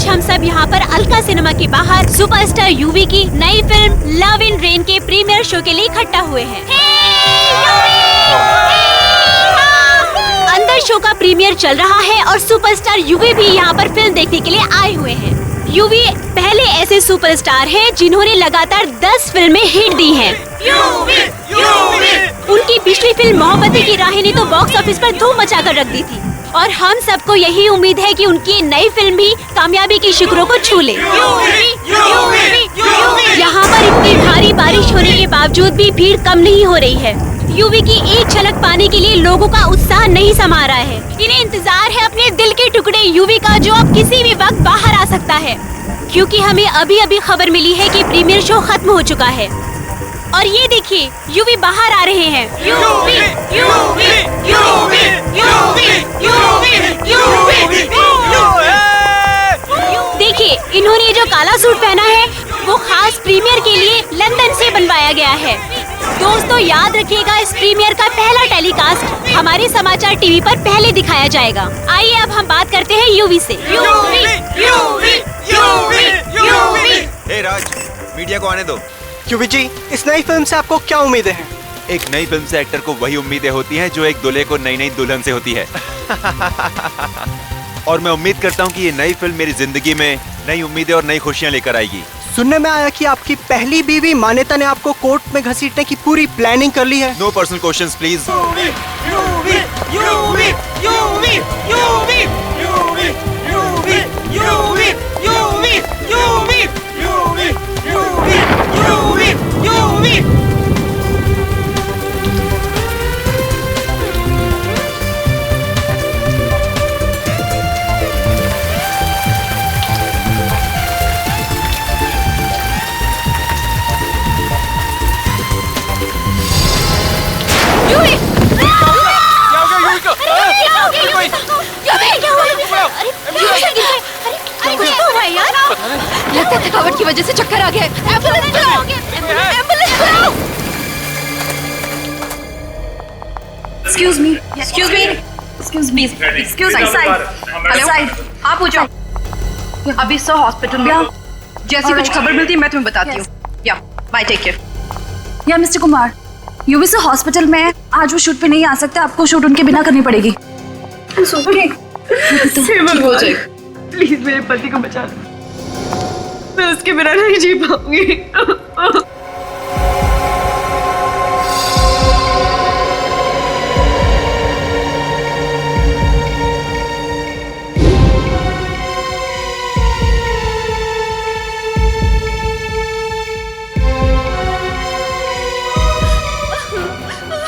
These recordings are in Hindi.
आज हम सब यहाँ पर अलका सिनेमा के बाहर सुपरस्टार यूवी की नई फिल्म लव इन रेन के प्रीमियर शो के लिए इकट्ठा हुए हैं। अंदर शो का प्रीमियर चल रहा है और सुपरस्टार यूवी भी यहाँ पर फिल्म देखने के लिए आए हुए हैं। यूवी पहले ऐसे सुपरस्टार हैं जिन्होंने लगातार 10 फिल्में हिट दी हैं। उनकी पिछली फिल्म मोहब्बतें की राहें ने तो बॉक्स ऑफिस पर धूम मचाकर रख दी थी और हम सबको यही उम्मीद है कि उनकी नई फिल्म भी कामयाबी की शिखरों को छू ले। यहाँ पर इतनी भारी बारिश होने के बावजूद भी भीड़ कम नहीं हो रही है। यूवी की एक झलक पाने के लिए लोगों का उत्साह नहीं समा रहा है। इन्हें इंतजार है अपने दिल के टुकड़े यूवी का, जो अब किसी भी वक्त बाहर आ सकता है, क्योंकि हमें अभी अभी खबर मिली है कि प्रीमियर शो खत्म हो चुका है। और ये देखिए, यूवी बाहर आ रहे हैं। यूवी, यूवी, यूवी, यूवी, यूवी, यूवी, देखिए, इन्होंने जो काला सूट पहना है वो खास प्रीमियर के लिए लंदन से बनवाया गया है। दोस्तों, याद रखिएगा, इस प्रीमियर का पहला टेलीकास्ट हमारे समाचार टीवी पर पहले दिखाया जाएगा। आइए अब हम बात करते हैं यूवी से। यूवी, यूवी, यूवी, यूवी। हे राज, मीडिया को आने दो। यूवी जी, इस नई फिल्म से आपको क्या उम्मीदें हैं? एक नई फिल्म से एक्टर को वही उम्मीदें होती हैं जो एक दूल्हे को नई नई दुल्हन से होती है। और मैं उम्मीद करता हूँ कि ये नई फिल्म मेरी जिंदगी में नई उम्मीदें और नई खुशियाँ लेकर आएगी। सुनने में आया कि आपकी पहली बीवी मान्यता ने आपको कोर्ट में घसीटने की पूरी प्लानिंग कर ली है। No personal questions please. लगता है थकावट की वजह से चक्कर आ गया। एम्बुलेंस बुलाओ, एम्बुलेंस बुलाओ। Excuse me, excuse me, excuse me, excuse me, side, hello side, आप हो जाओ। अभी सो हॉस्पिटल में, जैसी कुछ खबर मिलती है मैं तुम्हें बताती हूँ। या, बाय, टेक केयर। या मिस्टर कुमार, यूवी से हॉस्पिटल में है, आज वो शूट पे नहीं आ सकते, आपको शूट उनके बिना करनी पड़ेगी। हो जाएगा। प्लीज मेरे पति को बचा लो, मैं उसके बिना नहीं जी पाऊंगी।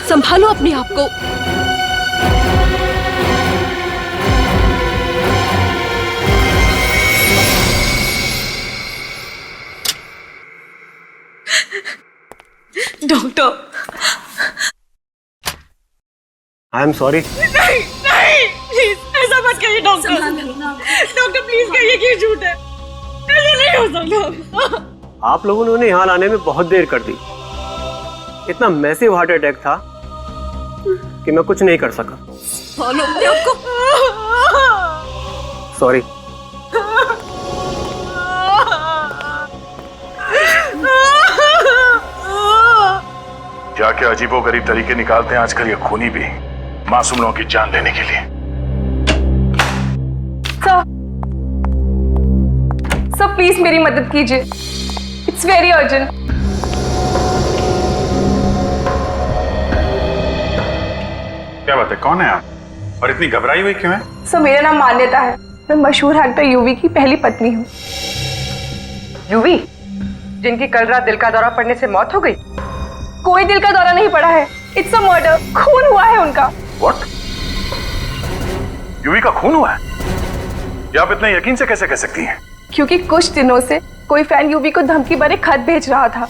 संभालो अपने आप को। Doctor, I am sorry. नहीं नहीं, प्लीज ऐसा मत करिए डॉक्टर। डॉक्टर प्लीज कहिए कि झूठ है, ऐसा नहीं हो सकता। आप लोगों ने उन्हें यहाँ लाने में बहुत देर कर दी। इतना मैसिव हार्ट अटैक था कि मैं कुछ नहीं कर सका। फॉलो अपने आप को। सॉरी। क्या क्या अजीबोगरीब तरीके निकालते हैं आजकल ये खूनी भी, मासूम लोगों की जान लेने के लिए। सर प्लीज मेरी मदद कीजिए, इट्स वेरी अर्जेंट। क्या बात है, कौन है आप और इतनी घबराई हुई क्यों है? सर मेरा नाम मान्यता है, मैं मशहूर एक्टर यूवी की पहली पत्नी हूँ। यूवी, जिनकी कल रात दिल का दौरा पड़ने से मौत हो गई? कोई दिल का दौरा नहीं पड़ा है, इट्स अ मर्डर, खून हुआ है उनका। What? यूवी का खून हुआ है? ये आप इतना यकीन से कैसे कह सकती हैं? क्योंकि कुछ दिनों से कोई फैन यूवी को धमकी भरे खत भेज रहा था।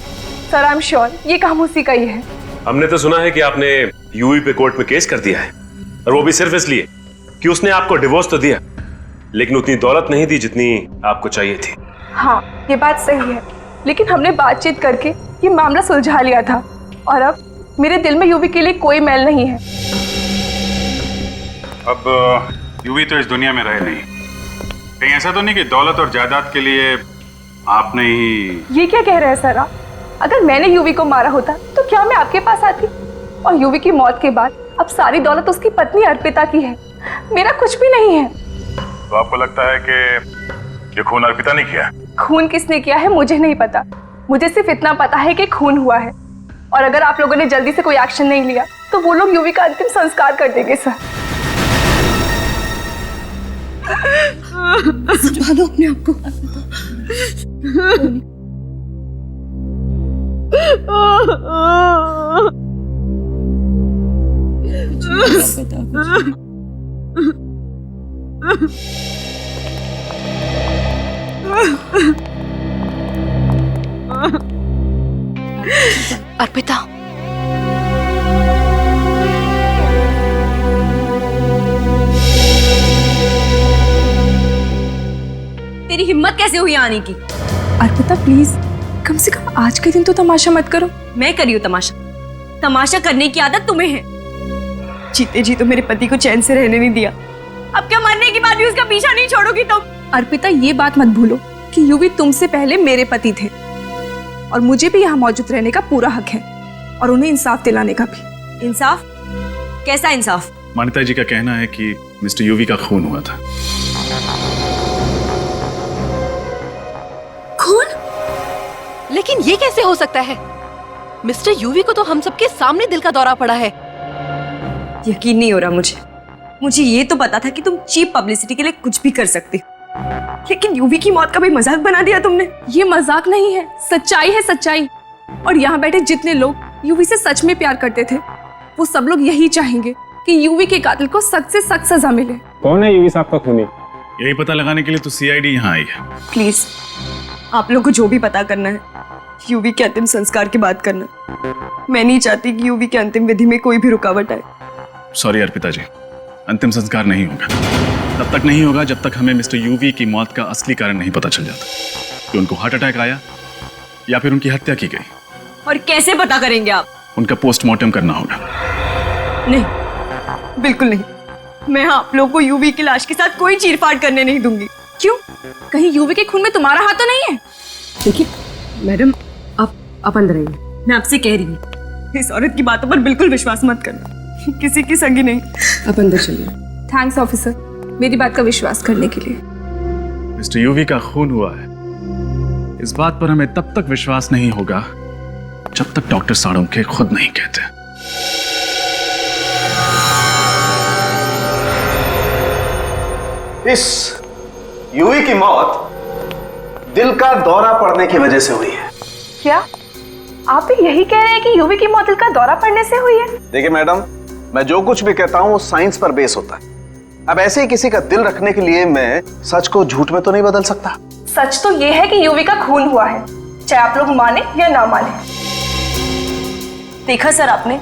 सर आई एम श्योर ये काम उसी का ही है। हमने तो सुना है कि आपने यूवी पे कोर्ट में केस कर दिया है, और वो भी सिर्फ इसलिए कि उसने आपको डिवोर्स तो दिया, लेकिन उतनी दौलत नहीं दी जितनी आपको चाहिए थी। हाँ ये बात सही है, लेकिन हमने बातचीत करके ये मामला सुलझा लिया था, और अब मेरे दिल में यूवी के लिए कोई मैल नहीं है। अब यूवी तो इस दुनिया में रहे नहीं, कहीं ऐसा तो नहीं कि दौलत और जायदाद के लिए आपने ही... ये क्या कह रहे हैं सर आप? अगर मैंने यूवी को मारा होता तो क्या मैं आपके पास आती? और यूवी की मौत के बाद अब सारी दौलत उसकी पत्नी अर्पिता की है, मेरा कुछ भी नहीं है। तो आपको लगता है कि ये खून अर्पिता ने किया? खून किसने किया है मुझे नहीं पता, मुझे सिर्फ इतना पता है कि खून हुआ है। और अगर आप लोगों ने जल्दी से कोई एक्शन नहीं लिया तो वो लोग यूवी का अंतिम संस्कार कर देंगे सर। संभालो अपने आप को। अर्पिता, तेरी हिम्मत कैसे हुई आने की? अर्पिता प्लीज, कम से कम आज के दिन तो तमाशा मत करो। मैं करी हूँ तमाशा? तमाशा करने की आदत तुम्हें है। जीते जी तो मेरे पति को चैन से रहने नहीं दिया, अब क्या मरने के बाद भी उसका पीछा नहीं छोड़ोगी तुम? अर्पिता ये बात मत भूलो कि यूवी तुमसे पहले मेरे पति थे और मुझे भी यहाँ मौजूद रहने का पूरा हक है और उन्हें इंसाफ दिलाने का भी। इंसाफ? कैसा इंसाफ? मान्यता जी का कहना है कि मिस्टर यूवी का खून हुआ था। खून? लेकिन ये कैसे हो सकता है? मिस्टर यूवी को तो हम सबके सामने दिल का दौरा पड़ा है। यकीन नहीं हो रहा मुझे ये तो पता था कि तुम चीप पब्लिसिटी के लिए कुछ भी कर सकती हो, लेकिन यूवी की मौत का भी मजाक बना दिया तुमने। ये मजाक नहीं है, सच्चाई है सच्चाई। और यहाँ बैठे जितने लोग यूवी से सच में प्यार करते थे वो सब लोग यही चाहेंगे कि यूवी के कातिल को सख्त से सख्त सजा मिले। कौन है यूवी साहब का खूनी? यही पता लगाने के लिए तो सीआईडी यहाँ आई है। प्लीज आप लोग को जो भी पता करना है यूवी के अंतिम संस्कार की बात करना। मैं नहीं चाहती कि यूवी के अंतिम विधि में कोई भी रुकावट आए। सॉरी अर्पिता जी, अंतिम संस्कार नहीं होगा। तब तक नहीं होगा जब तक हमें मिस्टर यूवी की मौत का असली कारण नहीं पता चल जाता कि उनको हार्ट अटैक आया या फिर उनकी हत्या की गई। और कैसे पता करेंगे आप? उनका पोस्टमार्टम करना होगा। नहीं, बिल्कुल नहीं। मैं आप लोगों को यूवी की लाश के साथ कोई चीरफाड़ करने नहीं दूंगी। क्यों? कहीं यूवी के खून में तुम्हारा हाथ तो नहीं है? देखिए मैडम, आप अंदर आइए। मैं आपसे कह रही हूँ इस औरत की बातों पर बिल्कुल विश्वास मत करना, किसी की संगी नहीं। आप अंदर चलिए। थैंक्स ऑफिसर, मेरी बात का विश्वास करने के लिए। मिस्टर यूवी का खून हुआ है, इस बात पर हमें तब तक विश्वास नहीं होगा जब तक डॉक्टर साळुंखे खुद नहीं कहते। इस यूवी की मौत दिल का दौरा पड़ने की वजह से हुई है। क्या आप भी यही कह रहे हैं कि यूवी की मौत दिल का दौरा पड़ने से हुई है? देखिए मैडम, मैं जो कुछ भी कहता हूँ वो साइंस पर बेस होता है। अब ऐसे ही किसी का दिल रखने के लिए मैं सच को झूठ में तो नहीं बदल सकता। सच तो ये है कि यूवी का खून हुआ है, चाहे आप लोग माने या ना माने। देखा सर आपने,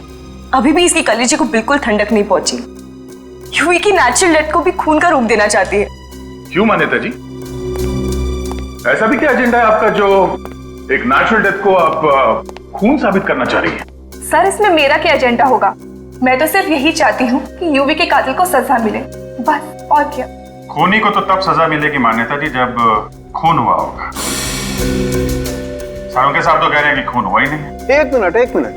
अभी भी इसकी कलेजे को बिल्कुल ठंडक नहीं पहुंची। यूवी की नेचुरल डेथ को भी खून का रूप देना चाहती है। क्यों मान्यता जी, ऐसा भी क्या एजेंडा है आपका जो एक नेचुरल डेथ को आप खून साबित करना चाह रही है? सर इसमें मेरा क्या एजेंडा होगा? मैं तो सिर्फ यही चाहती हूँ कि यूवी के कातिल को सजा मिले, बस। और क्या? खूनी को तो तब सजा मिलेगी मान्यता जी जब खून हुआ होगा। साळुंखे साहब तो कह रहे हैं कि खून हुआ ही नहीं। एक मिनट,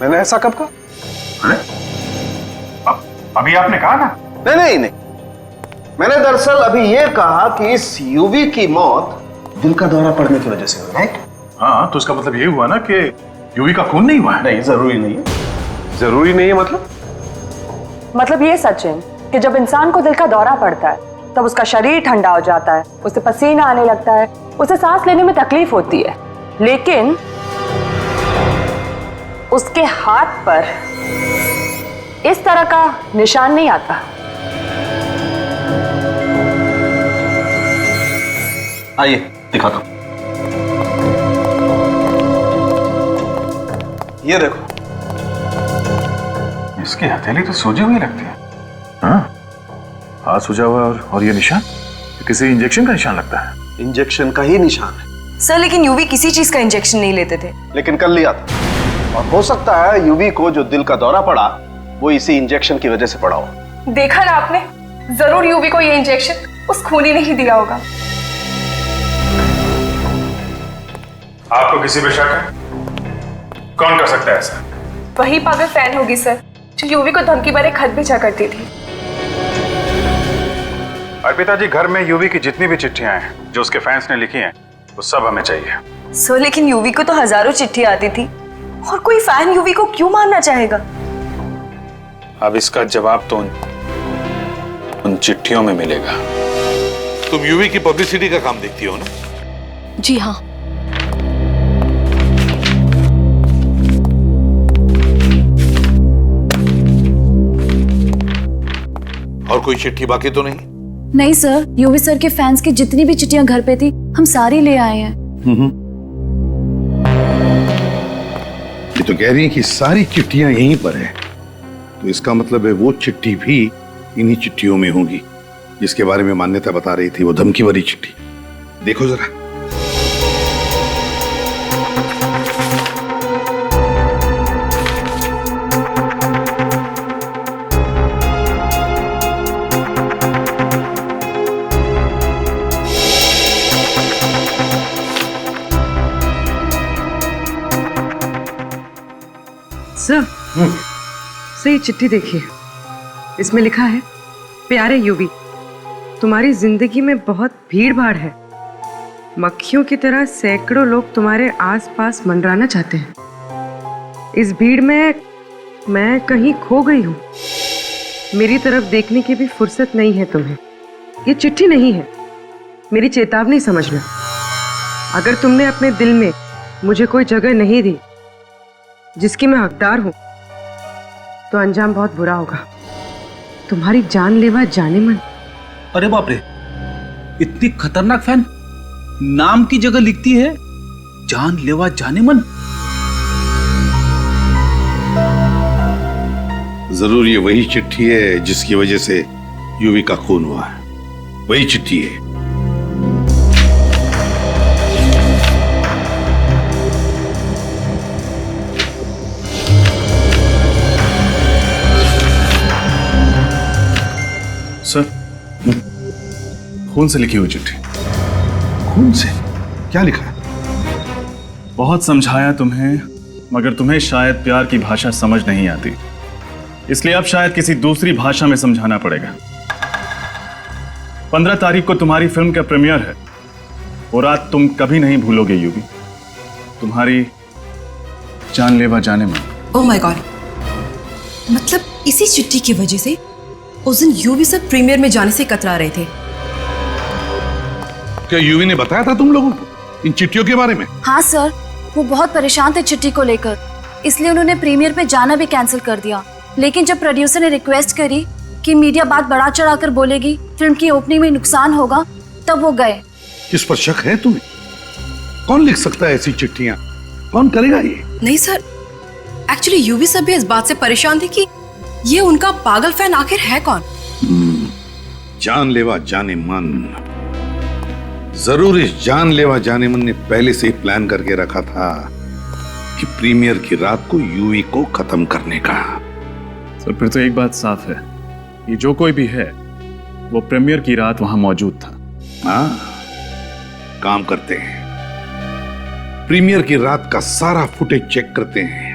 मैंने ऐसा कब कहा? अभी आपने कहा ना? नहीं, मैंने दरअसल अभी ये कहा कि इस यूवी की मौत दिल का दौरा पड़ने की वजह से हुई, राइट? हाँ, तो इसका मतलब ये हुआ ना कि यूवी का खून नहीं हुआ है? नहीं, जरूरी नहीं है। जरूरी नहीं है मतलब ये सचिन कि जब इंसान को दिल का दौरा पड़ता है तब उसका शरीर ठंडा हो जाता है, उसे पसीना आने लगता है, उसे सांस लेने में तकलीफ होती है, लेकिन उसके हाथ पर इस तरह का निशान नहीं आता। आइए दिखाता हूं। ये देखो, इसकी हथेली तो सूजी हुई लगती है। हाँ, हाथ सूजा हुआ और ये निशान किसी इंजेक्शन का निशान लगता है। इंजेक्शन का ही निशान है सर, लेकिन यूवी किसी चीज का इंजेक्शन नहीं लेते थे। लेकिन कर लिया था, और हो सकता है यूवी को जो दिल का दौरा पड़ा वो इसी इंजेक्शन की वजह से पड़ा हो। देखा ना आपने, जरूर यूवी को ये इंजेक्शन उस खूनी ने ही दिया होगा। आपको किसी पे शक है? कौन कर सकता है ऐसा? वही पागल फैन होगी सर, जो यूवी को धमकी भरे खत भेजा करती थी। अर्पिता जी, घर में यूवी की जितनी भी चिट्ठियां हैं जो उसके फैंस ने लिखी हैं, वो सब हमें चाहिए। सर लेकिन यूवी को तो हजारों चिट्ठी आती थी और कोई फैन यूवी को क्यों मारना चाहेगा? अब इसका जवाब तो उन चिट्ठियों में मिलेगा। तुम यूवी की पब्लिसिटी का काम देखती हो ना? जी हाँ। और कोई चिट्ठी बाकी तो नहीं? नहीं सर, यूवी सर के फैंस की जितनी भी चिट्ठियां घर पे थी हम सारी ले आए हैं। ये तो कह रही है कि सारी चिट्ठियां यहीं पर है, तो इसका मतलब है वो चिट्ठी भी इन्हीं चिट्ठियों में होगी जिसके बारे में मान्यता बता रही थी, वो धमकी भरी चिट्ठी। देखो जरा। सर ये चिट्ठी देखिए, इसमें लिखा है, प्यारे यूवी, तुम्हारी जिंदगी में बहुत भीड़ भाड़ है। मक्खियों की तरह सैकड़ों लोग तुम्हारे आसपास मंडराना चाहते हैं। इस भीड़ में मैं कहीं खो गई हूँ। मेरी तरफ देखने की भी फुर्सत नहीं है तुम्हें। ये चिट्ठी नहीं है, मेरी चेतावनी समझना। अगर तुमने अपने दिल में मुझे कोई जगह नहीं दी जिसकी मैं हकदार हूं, तो अंजाम बहुत बुरा होगा। तुम्हारी जानलेवा जाने मन। अरे बाप रे, इतनी खतरनाक फैन, नाम की जगह लिखती है जानलेवा जाने मन। जरूर ये वही चिट्ठी है जिसकी वजह से यूवी का खून हुआ है। वही चिट्ठी है। सर, खून से लिखी हुई चिट्ठी। खून से? क्या लिखा है? बहुत समझाया तुम्हें, मगर तुम्हें शायद प्यार की भाषा समझ नहीं आती, इसलिए अब शायद किसी दूसरी भाषा में समझाना पड़ेगा। 15 तारीख को तुम्हारी फिल्म का प्रीमियर है। वो रात तुम कभी नहीं भूलोगे यूवी, तुम्हारी जानलेवा जाने मन। ओह माय गॉड, मतलब इसी चिट्ठी की वजह से उस दिन यूवी सर प्रीमियर में जाने से कतरा रहे थे। क्या यूवी ने बताया था तुम लोगों को इन चिट्ठियों के बारे में? हाँ सर, वो बहुत परेशान थे चिट्ठी को लेकर, इसलिए उन्होंने प्रीमियर पे जाना भी कैंसिल कर दिया। लेकिन जब प्रोड्यूसर ने रिक्वेस्ट करी कि मीडिया बात बढ़ा चढ़ाकर बोलेगी, फिल्म की ओपनिंग में नुकसान होगा, तब वो गए। किस पर शक है तुम्हें? कौन लिख सकता है ऐसी चिट्ठियां? कौन करेगा ये? नहीं सर, एक्चुअली यूवी सर भी इस बात से परेशान थे कि ये उनका पागल फैन आखिर है कौन। जानलेवा जाने मन। जरूर इस जानलेवा जाने मन ने पहले से ही प्लान करके रखा था कि प्रीमियर की रात को यूवी को खत्म करने का। तो फिर तो एक बात साफ है, ये जो कोई भी है वो प्रीमियर की रात वहां मौजूद था। हाँ, काम करते हैं, प्रीमियर की रात का सारा फुटेज चेक करते हैं।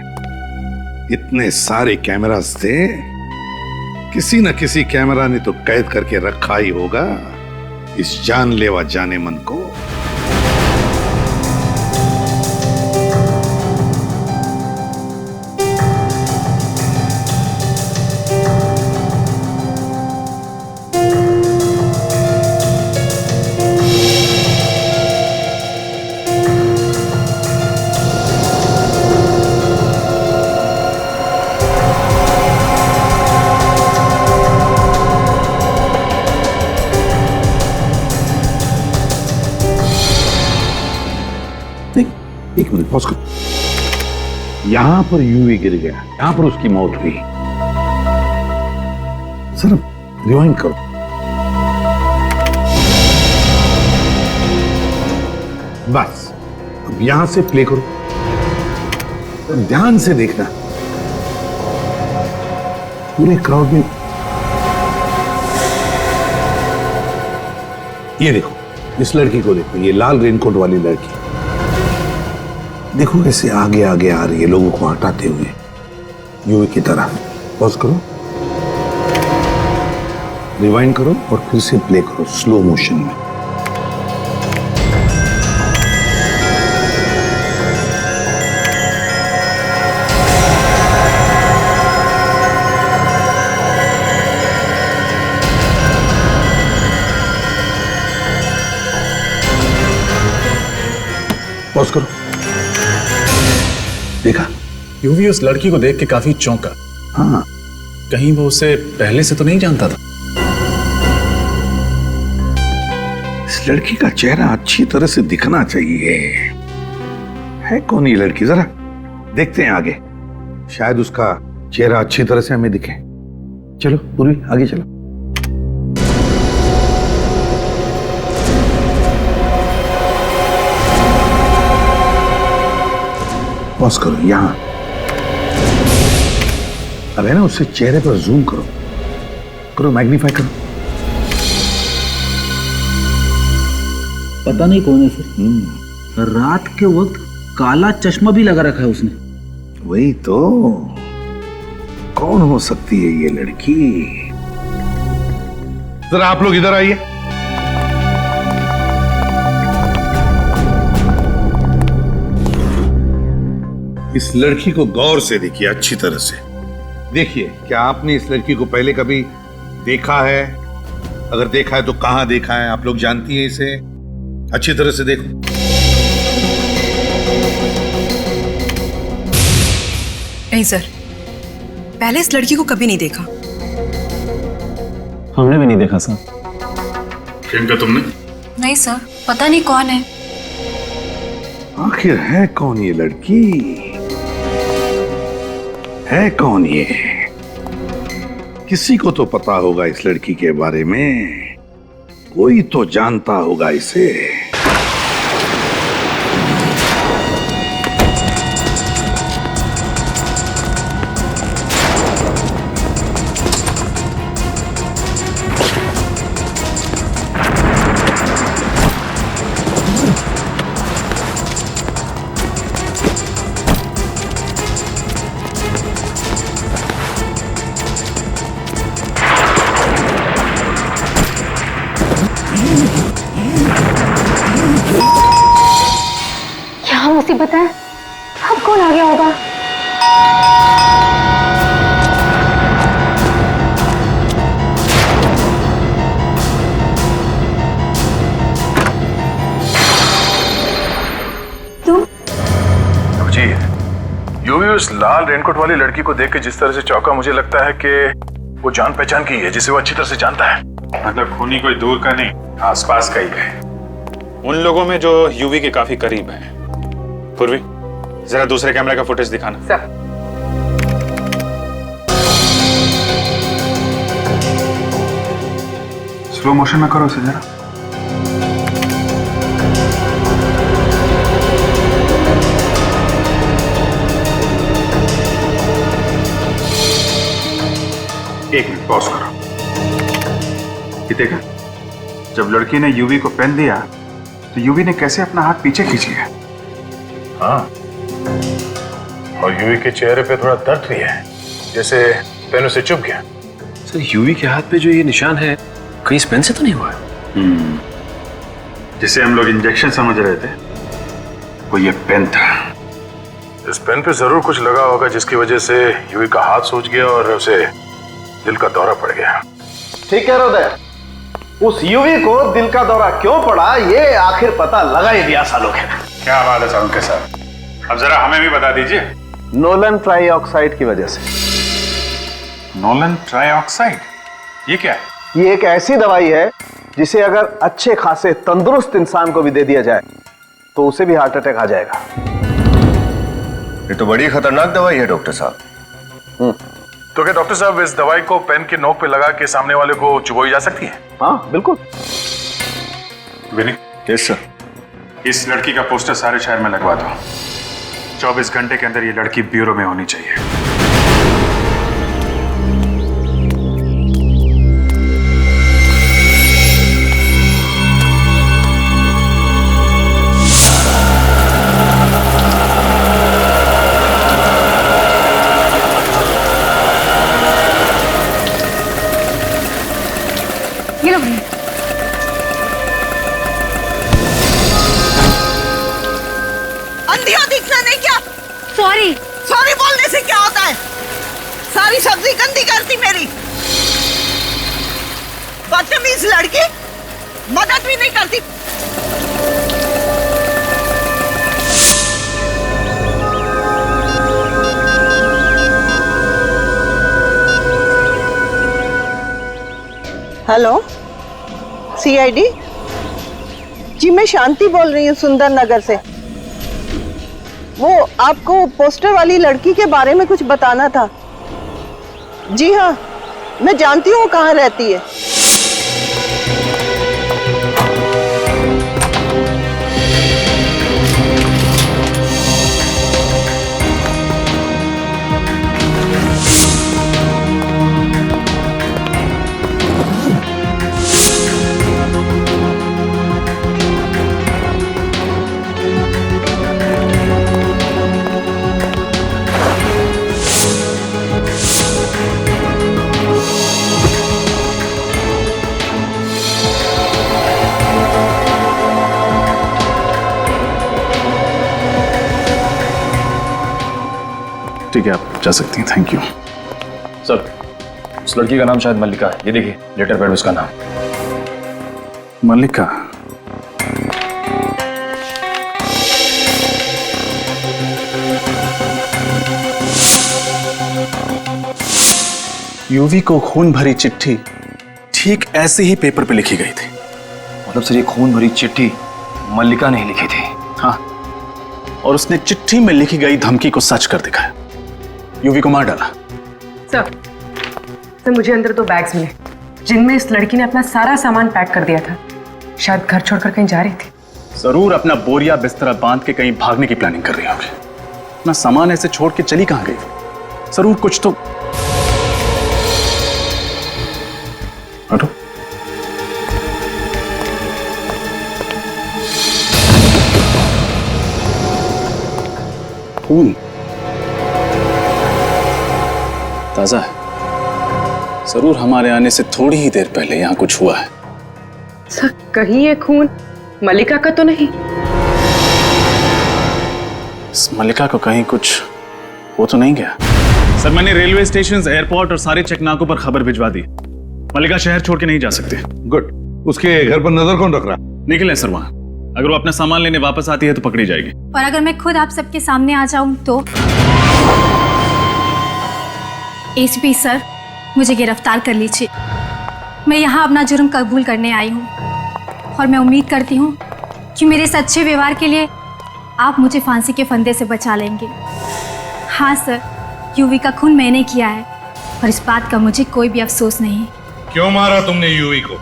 इतने सारे कैमरास थे, किसी न किसी कैमरा ने तो कैद करके रखा ही होगा इस जानलेवा जाने मन को। एक मिनट पॉज करो। यहां पर यूवी गिर गया, यहां पर उसकी मौत हुई। सर रिवाइंड करो। बस अब यहां से प्ले करो, ध्यान से देखना। पूरे क्राउड में ये देखो, इस लड़की को देखो, ये लाल रेनकोट वाली लड़की देखो ऐसे आगे आगे आ रही है लोगों को हटाते हुए यूवी की तरह। पॉज करो, रिवाइंड करो और फिर से प्ले करो स्लो मोशन में। पॉज करो, देखा? यूवी उस लड़की को देख के काफी चौंका। हाँ, कहीं वो उसे पहले से तो नहीं जानता था। इस लड़की का चेहरा अच्छी तरह से दिखना चाहिए। है कौन ये लड़की, जरा देखते हैं आगे, शायद उसका चेहरा अच्छी तरह से हमें दिखे। चलो पूर्वी, आगे चलो। पॉज करो यहां। अब है ना, उससे चेहरे पर जूम करो, करो मैग्नीफाई करो। पता नहीं कौन है सर। रात के वक्त काला चश्मा भी लगा रखा है उसने। वही तो, कौन हो सकती है ये लड़की? जरा आप लोग इधर आइए। इस लड़की को गौर से देखिए, अच्छी तरह से देखिए। क्या आपने इस लड़की को पहले कभी देखा है? अगर देखा है तो कहां देखा है? आप लोग जानती हैं इसे? अच्छी तरह से देखो। नहीं सर, पहले इस लड़की को कभी नहीं देखा। हमने भी नहीं देखा सर। प्रियंका, तुमने? नहीं सर, पता नहीं कौन है। आखिर है कौन ये लड़की? है कौन ये? किसी को तो पता होगा इस लड़की के बारे में, कोई तो जानता होगा इसे। मुसीबत है, अब कौन आ गया होगा? तुम? जी, यूवी उस लाल रेनकोट वाली लड़की को देख के जिस तरह से चौंका, मुझे लगता है कि वो जान पहचान की है, जिसे वो अच्छी तरह से जानता है। मतलब खूनी कोई दूर का नहीं, आसपास का ही है, उन लोगों में जो यूवी के काफी करीब हैं। पूर्वी, जरा दूसरे कैमरे का फुटेज दिखाना। सर। स्लो मोशन में करो उसे जरा। एक मिनट पॉज करो। ये देखा, जब लड़की ने यूवी को पेन दिया तो यूवी ने कैसे अपना हाथ पीछे खींच लिया। हाँ, और यूवी के चेहरे पे थोड़ा दर्द भी है, जैसे पेन उसे चुभ गया। सर, यूवी के हाथ पे जो ये निशान है, कहीं इस पेन से तो नहीं हुआ? जिसे हम लोग इंजेक्शन समझ रहे थे, वो ये पेन था। इस पेन पे जरूर कुछ लगा होगा, जिसकी वजह से यूवी का हाथ सूज गया और उसे दिल का दौरा पड़ गया। ठीक है हृदय, उस यूवी को दिल का दौरा क्यों पड़ा, ये आखिर पता लगा ही दिया सालों के। क्या बात है साहब के साथ, अब जरा हमें भी बता दीजिए। नोलन ट्राइऑक्साइड की वजह से। नोलन ट्राइऑक्साइड, ये क्या है? ये एक ऐसी दवाई है जिसे अगर अच्छे खासे तंदुरुस्त इंसान को भी दे दिया जाए तो उसे भी हार्ट अटैक आ जाएगा। ये तो बड़ी खतरनाक दवाई है डॉक्टर साहब। तो क्या डॉक्टर साहब इस दवाई को पेन के नोक पे लगा के सामने वाले को चुबोई जा सकती है? हाँ बिल्कुल। विनी, यस सर। इस लड़की का पोस्टर सारे शहर में लगवा दो। 24 घंटे के अंदर ये लड़की ब्यूरो में होनी चाहिए। सारी सब्जी गंदी करती मेरी। बदतमीज लड़की, मदद भी नहीं करती। हेलो, सीआईडी जी, मैं शांति बोल रही हूँ सुंदर नगर से। वो आपको पोस्टर वाली लड़की के बारे में कुछ बताना था। जी हाँ, मैं जानती हूँ कहाँ रहती है। ठीक है, आप जा सकती हैं। Thank you sir. उस लड़की का नाम शायद मल्लिका है। ये देखिए लेटर पैड, उसका नाम मल्लिका। यूवी को खून भरी चिट्ठी ठीक ऐसे ही पेपर पे लिखी गई थी। मतलब सर, ये खून भरी चिट्ठी मल्लिका ने ही लिखी थी? हाँ, और उसने चिट्ठी में लिखी गई धमकी को सच कर दिखाया, यूवी को मार डाला। सर मुझे अंदर 2 बैग्स मिले जिनमें इस लड़की ने अपना सारा सामान पैक कर दिया था। शायद घर छोड़कर कहीं जा रही थी। जरूर अपना बोरिया बिस्तरा बांध के कहीं भागने की प्लानिंग कर रही होगी। अपना सामान ऐसे छोड़ के चली कहां गई? जरूर कुछ तो। हटो। खून ताजा है। जरूर हमारे आने से थोड़ी ही देर पहले यहां कुछ हुआ है। सर कहीं ये खून मल्लिका का तो नहीं? इस मल्लिका को कहीं कुछ हो तो नहीं गया? सर, मैंने रेलवे स्टेशन, एयरपोर्ट और सारे चेकनाकों पर खबर भिजवा दी। मल्लिका शहर छोड़ के नहीं जा सकती। गुड। उसके घर पर नजर कौन रख रहा? निखिल है सर वहां। अगर वो अपना सामान लेने वापस आती है तो पकड़ी जाएगी। और अगर मैं खुद आप सबके सामने आ जाऊं तो? एसपी सर, मुझे गिरफ्तार कर लीजिए। मैं यहाँ अपना जुर्म कबूल करने आई हूँ और मैं उम्मीद करती हूँ कि मेरे सच्चे व्यवहार के लिए आप मुझे फांसी के फंदे से बचा लेंगे। हाँ सर, यूवी का खून मैंने किया है और इस बात का मुझे कोई भी अफसोस नहीं। क्यों मारा तुमने यूवी को?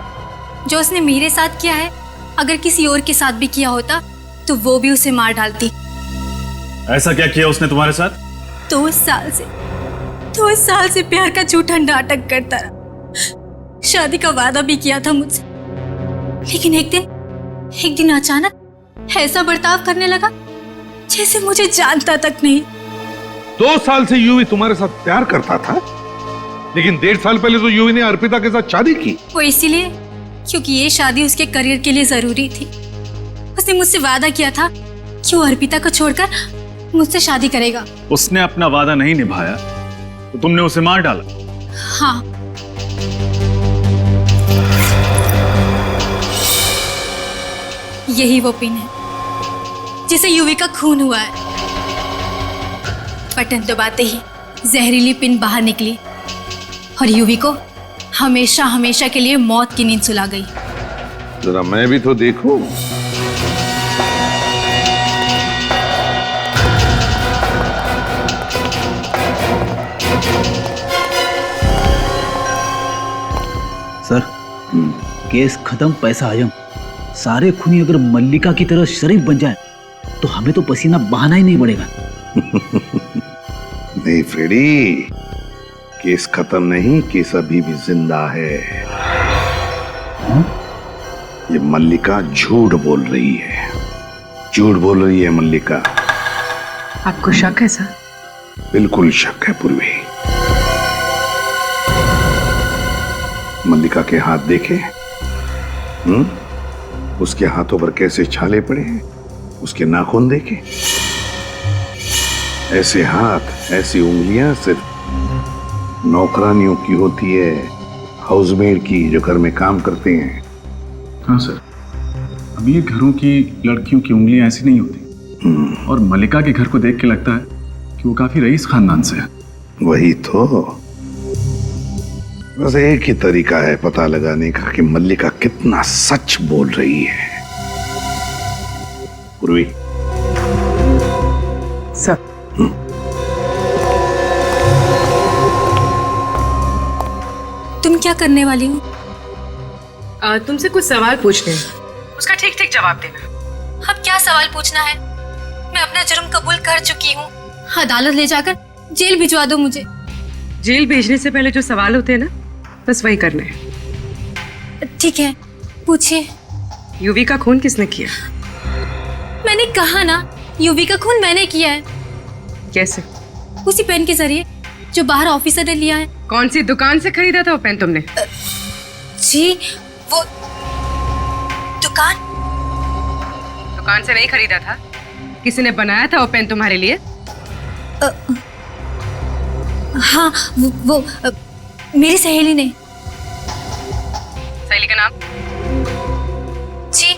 जो उसने मेरे साथ किया है, अगर किसी और के साथ भी किया होता तो वो भी उसे मार डालती। ऐसा क्या किया उसने तुम्हारे साथ? 2 साल से प्यार का झूठा नाटक करता रहा। शादी का वादा भी किया था मुझसे, लेकिन एक दिन अचानक ऐसा बर्ताव करने लगा जैसे मुझे जानता तक नहीं। 2 साल से यूवी तुम्हारे साथ प्यार करता था, लेकिन 1.5 साल पहले तो यूवी ने अर्पिता के साथ शादी की। वो इसीलिए क्योंकि ये शादी उसके करियर के लिए जरूरी थी। उसने मुझसे वादा किया था कि वो अर्पिता को छोड़कर मुझसे शादी करेगा। उसने अपना वादा नहीं निभाया तो तुमने उसे मार डाला? हाँ। यही वो पिन है जिसे यूवी का खून हुआ है। बटन दबाते ही जहरीली पिन बाहर निकली और यूवी को हमेशा हमेशा के लिए मौत की नींद सुला गई। जरा मैं भी तो देखूं। सर, केस खत्म, पैसा आयम। सारे खूनी अगर मल्लिका की तरह शरीफ बन जाए तो हमें तो पसीना बहाना ही नहीं पड़ेगा। नहीं फ्रेडी, केस खत्म नहीं, केस अभी भी जिंदा है। ये मल्लिका झूठ बोल रही है, झूठ बोल रही है मल्लिका। आपको शक है सर? बिल्कुल शक है पूर्वी। मल्लिका के हाथ देखे? उसके हाथों पर कैसे छाले पड़े हैं, उसके नाखून देखे? ऐसे हाथ, ऐसी उंगलियां सिर्फ नौकरानियों की होती है, हाउसमेड की जो घर में काम करते हैं। हाँ सर, अमीर घरों की लड़कियों की उंगलियां ऐसी नहीं होती। और मल्लिका के घर को देख के लगता है कि वो काफी रईस खानदान से है। वही तो, बस एक ही तरीका है पता लगाने का कि मल्लिका कितना सच बोल रही है। पूर्वी सर, तुम क्या करने वाली हो? तुमसे कुछ सवाल पूछने हैं, उसका ठीक ठीक जवाब देना। अब क्या सवाल पूछना है? मैं अपना जुर्म कबूल कर चुकी हूँ। अदालत ले जाकर जेल भिजवा दो मुझे। जेल भेजने से पहले जो सवाल होते हैं ना, बस वही करने हैं। ठीक है, पूछिए। यूवी का खून किसने किया? मैंने कहा ना, यूवी का खून मैंने किया है। कैसे? उसी पेन के जरिए जो बाहर ऑफिसर ने लिया है। कौन सी दुकान से खरीदा था वो पेन तुमने? जी, वो दुकान से नहीं खरीदा था, किसी ने बनाया था वो पेन तुम्हारे लिए? हाँ, वो मेरी सहेली ने। सहेली का नाम? जी,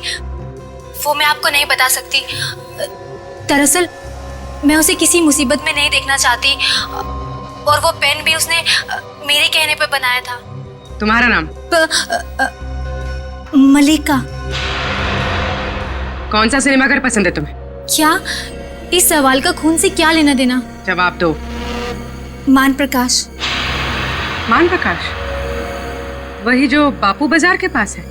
वो मैं आपको नहीं बता सकती। दरअसल मैं उसे किसी मुसीबत में नहीं देखना चाहती, और वो पेन भी उसने मेरे कहने पे बनाया था। तुम्हारा नाम? मल्लिका। कौन सा सिनेमा घर पसंद है तुम्हें? क्या? इस सवाल का खून से क्या लेना देना? जवाब दो। मान प्रकाश। मान प्रकाश? वही जो बापू बाजार के पास है?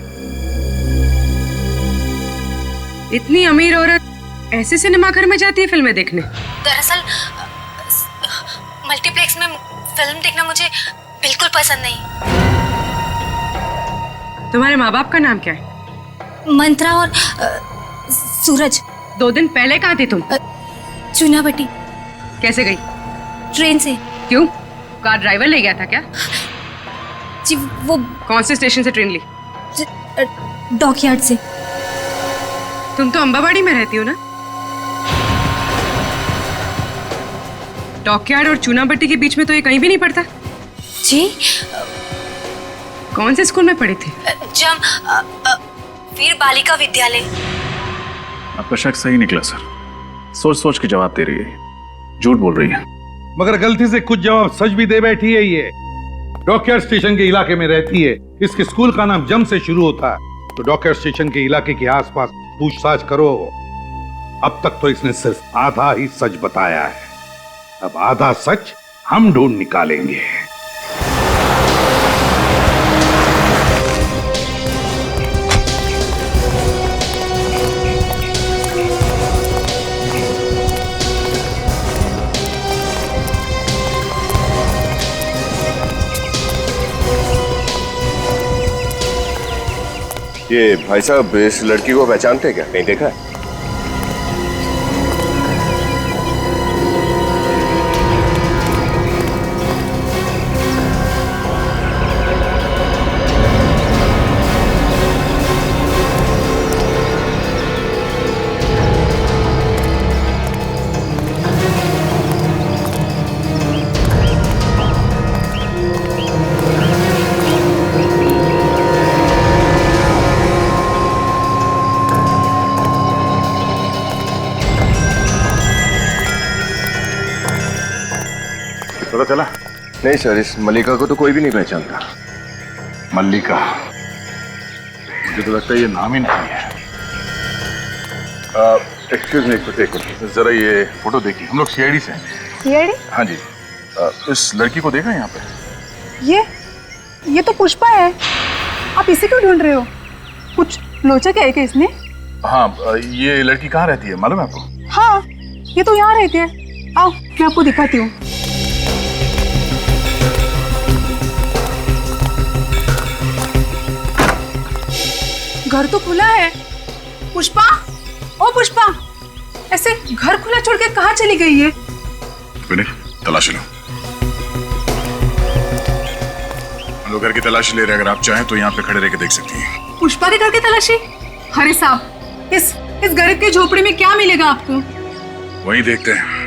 इतनी अमीर औरत ऐसे सिनेमा घर में जाती है फिल्में देखने? दरअसल मल्टीप्लेक्स में फिल्म देखना मुझे बिल्कुल पसंद नहीं। तुम्हारे माँ बाप का नाम क्या है? मंत्रा और सूरज। 2 दिन पहले कहाँ थी तुम? चुनाभट्टी। कैसे गई? ट्रेन से। क्यों? कार ड्राइवर ले गया था क्या? जी, वो कौन से स्टेशन से ट्रेन ली? डॉकयार्ड से। तुम तो अंबाबाड़ी में रहती हो ना? डॉकयार्ड और चुनाभट्टी के बीच में तो ये कहीं भी नहीं पड़ता। जी? कौन से स्कूल में पढ़ी थी? वीर बालिका विद्यालय। आपका शक सही निकला सर, सोच सोच के जवाब दे रही है, झूठ बोल रही है। मगर गलती से कुछ जवाब सच भी दे बैठी है। ये डॉकयार्ड स्टेशन के इलाके में रहती है। इसके स्कूल का नाम जम से शुरू होता है। तो डॉकयार्ड स्टेशन के इलाके के आसपास पूछताछ करो। अब तक तो इसने सिर्फ आधा ही सच बताया है, अब आधा सच हम ढूंढ निकालेंगे। ये भाई साहब इस लड़की को पहचानते क्या? कहीं देखा है? पता चला? नहीं सर, इस मल्लिका को तो कोई भी नहीं पहचानता। मल्लिका? मुझे तो लगता है ये नाम ही नहीं है। एक्सक्यूज मी, जरा ये फोटो देखिए। हम लोग सीआईडी से हैं। सीआईडी? हाँ जी। इस लड़की को देखा यहाँ पे? ये तो पुष्पा है। आप इसे क्यों ढूंढ रहे हो? कुछ लोचा क्या है क्या इसने? हाँ, ये लड़की कहाँ रहती है मालूम है आपको? हाँ, ये तो यहाँ रहती है। आओ मैं आपको दिखाती हूँ। घर तो खुला है। पुष्पा, ओ पुष्पा, ऐसे घर खुला छोड़ के कहाँ चली गई है? विनय, तलाशी लो। हम लोग घर की तलाशी ले रहे हैं। अगर आप चाहें तो यहाँ पे खड़े रह के देख सकती हैं। पुष्पा के घर की तलाशी? अरे साहब, इस गरीब की झोपड़ी में क्या मिलेगा आपको? वही देखते हैं।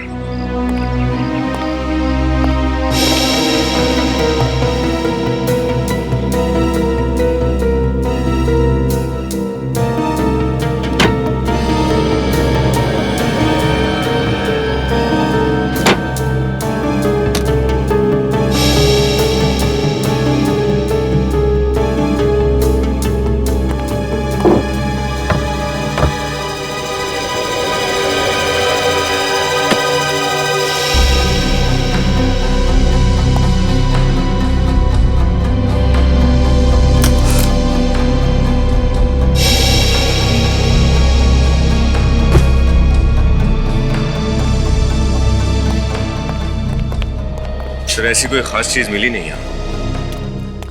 सर ऐसी कोई खास चीज मिली नहीं है।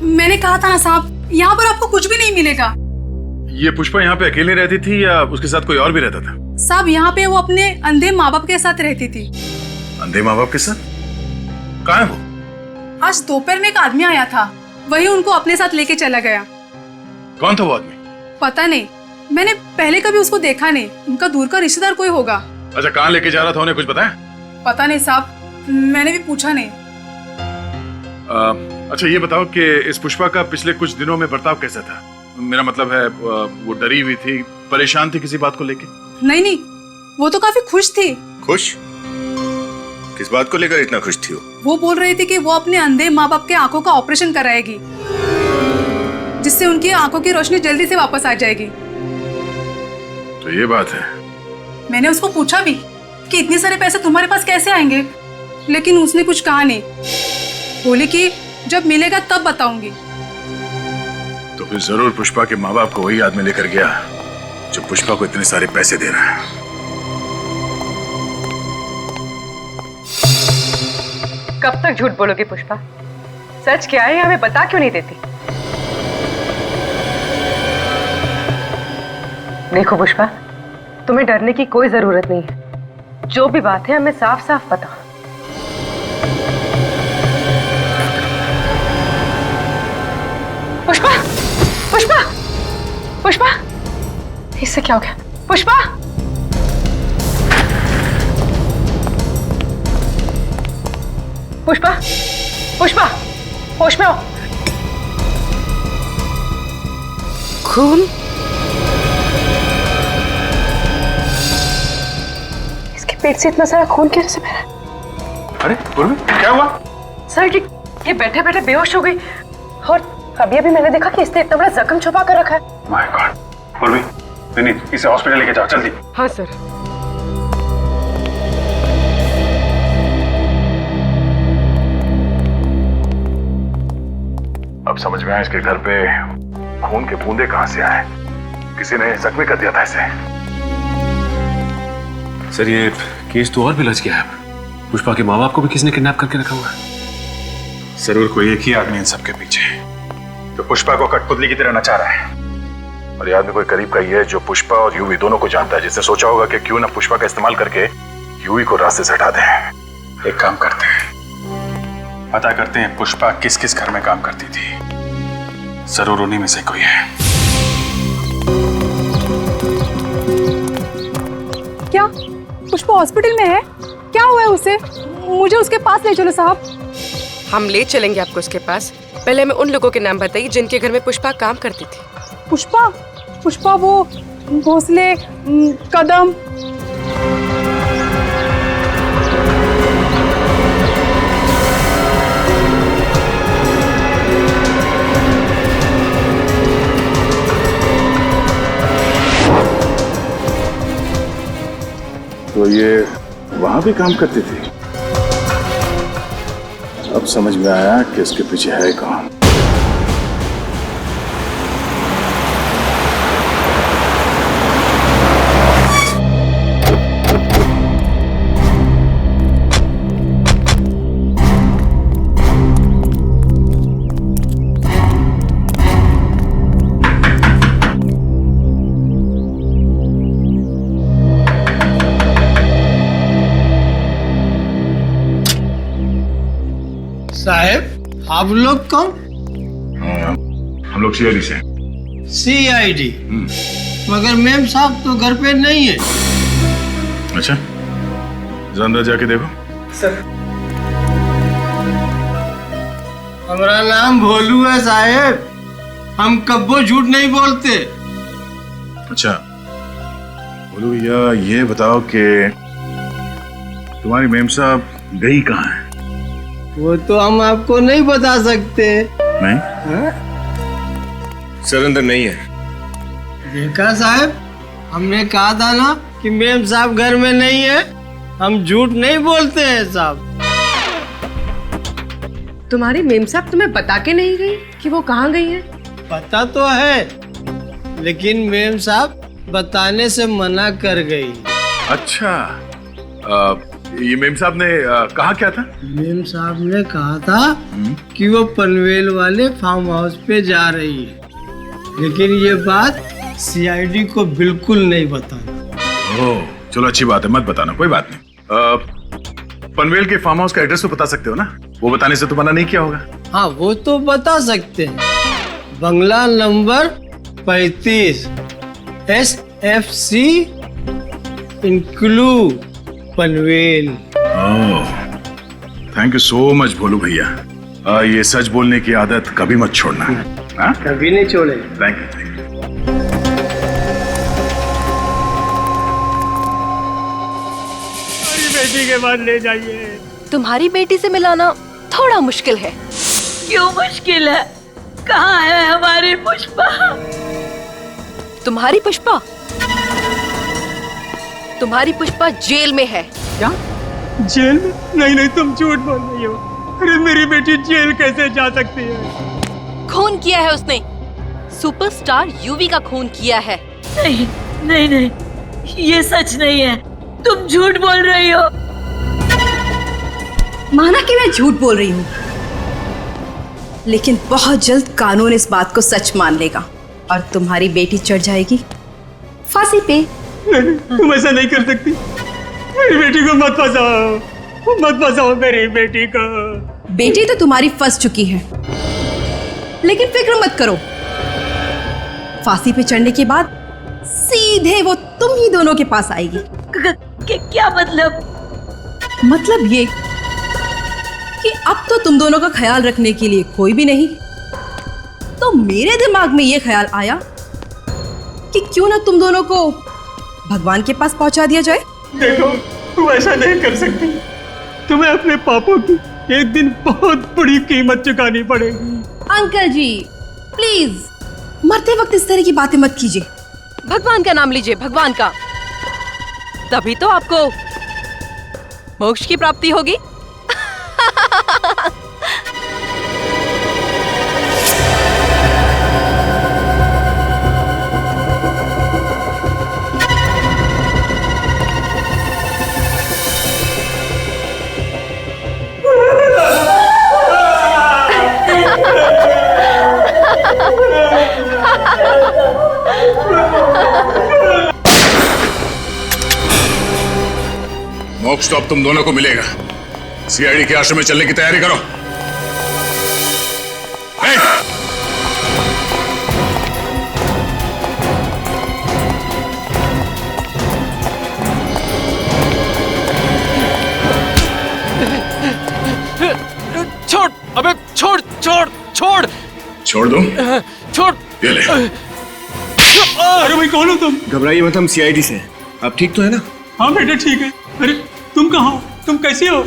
मैंने कहा था ना साहब, यहाँ पर आपको कुछ भी नहीं मिलेगा। ये पुष्पा यहाँ पे अकेले रहती थी या उसके साथ कोई और भी रहता था? साहब यहाँ पे वो अपने अंधे माँ बाप के साथ रहती थी। अंधे माँ बाप के साथ? कहाँ है वो? आज दोपहर में एक आदमी आया था, वही उनको अपने साथ लेके चला गया। कौन था वो आदमी? पता नहीं, मैंने पहले कभी उसको देखा नहीं। उनका दूर का रिश्तेदार कोई होगा। अच्छा, कहाँ लेके जा रहा था, उन्हें कुछ पता है? पता नहीं साहब, मैंने भी पूछा नहीं। अच्छा ये बताओ कि इस पुष्पा का पिछले कुछ दिनों में बर्ताव कैसा था? मेरा मतलब है वो डरी हुई थी, परेशान थी किसी बात को लेके? नहीं, वो तो काफी खुश थी। खुश? किस बात को लेकर इतना खुश थी वो बोल रही थी कि वो अपने अंधे माँ बाप के आंखों का ऑपरेशन कराएगी, जिससे उनकी आंखों की रोशनी जल्दी से वापस आ जाएगी। तो ये बात है। मैंने उसको पूछा भी कि इतने सारे पैसे तुम्हारे पास कैसे आएंगे, लेकिन उसने कुछ कहा नहीं। बोली कि जब मिलेगा तब बताऊंगी। तो फिर जरूर पुष्पा के माँ बाप को वही आदमी लेकर गया जो पुष्पा को इतने सारे पैसे दे रहा है। कब तक झूठ बोलोगी पुष्पा? सच क्या है हमें बता क्यों नहीं देती? देखो पुष्पा, तुम्हें डरने की कोई जरूरत नहीं है। जो भी बात है हमें साफ साफ बताओ। पुष्पा, पुष्पा, पुष्पा, इससे क्या हो गया? पुष्पा, पुष्पा, पुष्पा, होश में हो। खून? इसके पेट से इतना सारा खून कैसे बह रहा है? अरे पूर्वी, क्या हुआ? सर ये बैठे बैठे बेहोश हो गई और अभी मैंने देखा कि इसने इतना बड़ा जख्म छुपा कर रखा है। My God. पूर्वी, नहीं, इसे हॉस्पिटल लेके जाओ जल्दी। हाँ सर। अब समझ में आया इसके घर पे खून के बूंदे कहां से आए। किसी ने जख्मी कर दिया था इसे। सर ये केस तो और भी लज गया है। पुष्पा के माँ बाप को भी किसी ने किडनैप करके रखा हुआ है। जरूर कोई एक ही आदमी इन सबके पीछे है जो पुष्पा को कठपुतली की तरह नचा रहा है। और ये आदमी कोई करीब का ही है जो पुष्पा और यूवी दोनों को जानता है, जिसने सोचा होगा कि क्यों ना पुष्पा का इस्तेमाल करके यूवी को रास्ते से हटा दें। एक काम करते हैं, पता करते हैं पुष्पा किस किस घर में काम करती थी। जरूर उन्हीं में से कोई है। क्या पुष्पा हॉस्पिटल में है? क्या हुआ है उसे? मुझे उसके पास ले चलो साहब। हम ले चलेंगे आपको उसके पास। पहले हमें उन लोगों के नाम बताइए जिनके घर में पुष्पा काम करती थी। पुष्पा? पुष्पा वो भोसले, कदम। तो ये वहां भी काम करती थी। अब समझ में आया कि इसके पीछे है कौन। साहब, आप लोग कौन? हम लोग सीआईडी से। सीआईडी? मगर मैम साहब तो घर पे नहीं है। अच्छा, जरा अंदर जाके देखो। सर, हमारा नाम भोलू है साहब। हम कब्बो झूठ नहीं बोलते। अच्छा बोलो भैया, ये बताओ कि तुम्हारी मैम साहब गई कहाँ है? वो तो हम आपको नहीं बता सकते। नहीं? सर अंदर नहीं है। देखा साहब, हमने कहा था ना कि मैम साहब घर में नहीं है। हम झूठ नहीं बोलते हैं साहब। तुम्हारी मेम साहब तुम्हें बता के नहीं गई कि वो कहाँ गई है? पता तो है, लेकिन मैम साहब बताने से मना कर गई। अच्छा, ये मेम साहब ने कहा क्या था? मेम साहब ने कहा था कि वो पनवेल वाले फार्म हाउस पे जा रही है, लेकिन ये बात सीआईडी को बिल्कुल नहीं बताना। ओह, चलो अच्छी बात है, मत बताना, कोई बात नहीं। पनवेल के फार्म हाउस का एड्रेस तो बता सकते हो ना? वो बताने से तो मना नहीं किया होगा। हाँ, वो तो बता सकते हैं। बंगला नंबर 35 SFC इंक्लू Panvel. Thank you so much Bholu भैया। ये सच बोलने की आदत कभी मत छोड़ना। हाँ? कभी नहीं छोड़े। Thank you. बेटी के बाद ले जाइए। तुम्हारी बेटी से मिलाना थोड़ा मुश्किल है। क्यों मुश्किल है? कहाँ है हमारी पुष्पा? तुम्हारी पुष्पा? तुम्हारी पुष्पा जेल में है। क्या? जेल में? नहीं नहीं, तुम झूठ बोल रही हो। अरे मेरी बेटी जेल कैसे जा सकती है? खून किया है उसने। सुपरस्टार यूवी का खून किया है। नहीं नहीं नहीं, ये सच नहीं है। तुम झूठ बोल रही हो। माना कि मैं झूठ बोल रही हूँ, लेकिन बहुत जल्द कानून इस बात को सच मान लेगा और तुम्हारी बेटी चढ़ जाएगी फांसी पे। तुम ऐसा नहीं कर सकती। मेरी बेटी को मत फंसाओ, मत फंसाओ मेरी बेटी को। बेटी तो तुम्हारी फंस चुकी है, लेकिन फिक्र मत करो। फांसी पे चढ़ने के बाद सीधे वो तुम ही दोनों के पास आएगी। क्या मतलब? मतलब ये कि अब तो तुम दोनों का ख्याल रखने के लिए कोई भी नहीं। तो मेरे दिमाग में ये ख्याल आया कि क्यों ना तुम दोनों को भगवान के पास पहुंचा दिया जाए। देखो, तुम ऐसा नहीं कर सकती। तुम्हें अपने पापों की एक दिन बहुत बड़ी कीमत चुकानी पड़ेगी। अंकल जी प्लीज, मरते वक्त इस तरह की बातें मत कीजिए। भगवान का नाम लीजिए, भगवान का। तभी तो आपको मोक्ष की प्राप्ति होगी। मोक्ष तो अब तुम दोनों को मिलेगा। सीआईडी के आश्रम में चलने की तैयारी करो। छोड़, अबे छोड़ छोड़ छोड़। छोड़ दूं? छोड़। ये ले। अरे भाई, कौन हो तुम? घबराइए मत, हम सीआईडी से। आप ठीक तो है ना? हाँ बेटा ठीक है। अरे तुम कहाँ हो? तुम कैसी हो?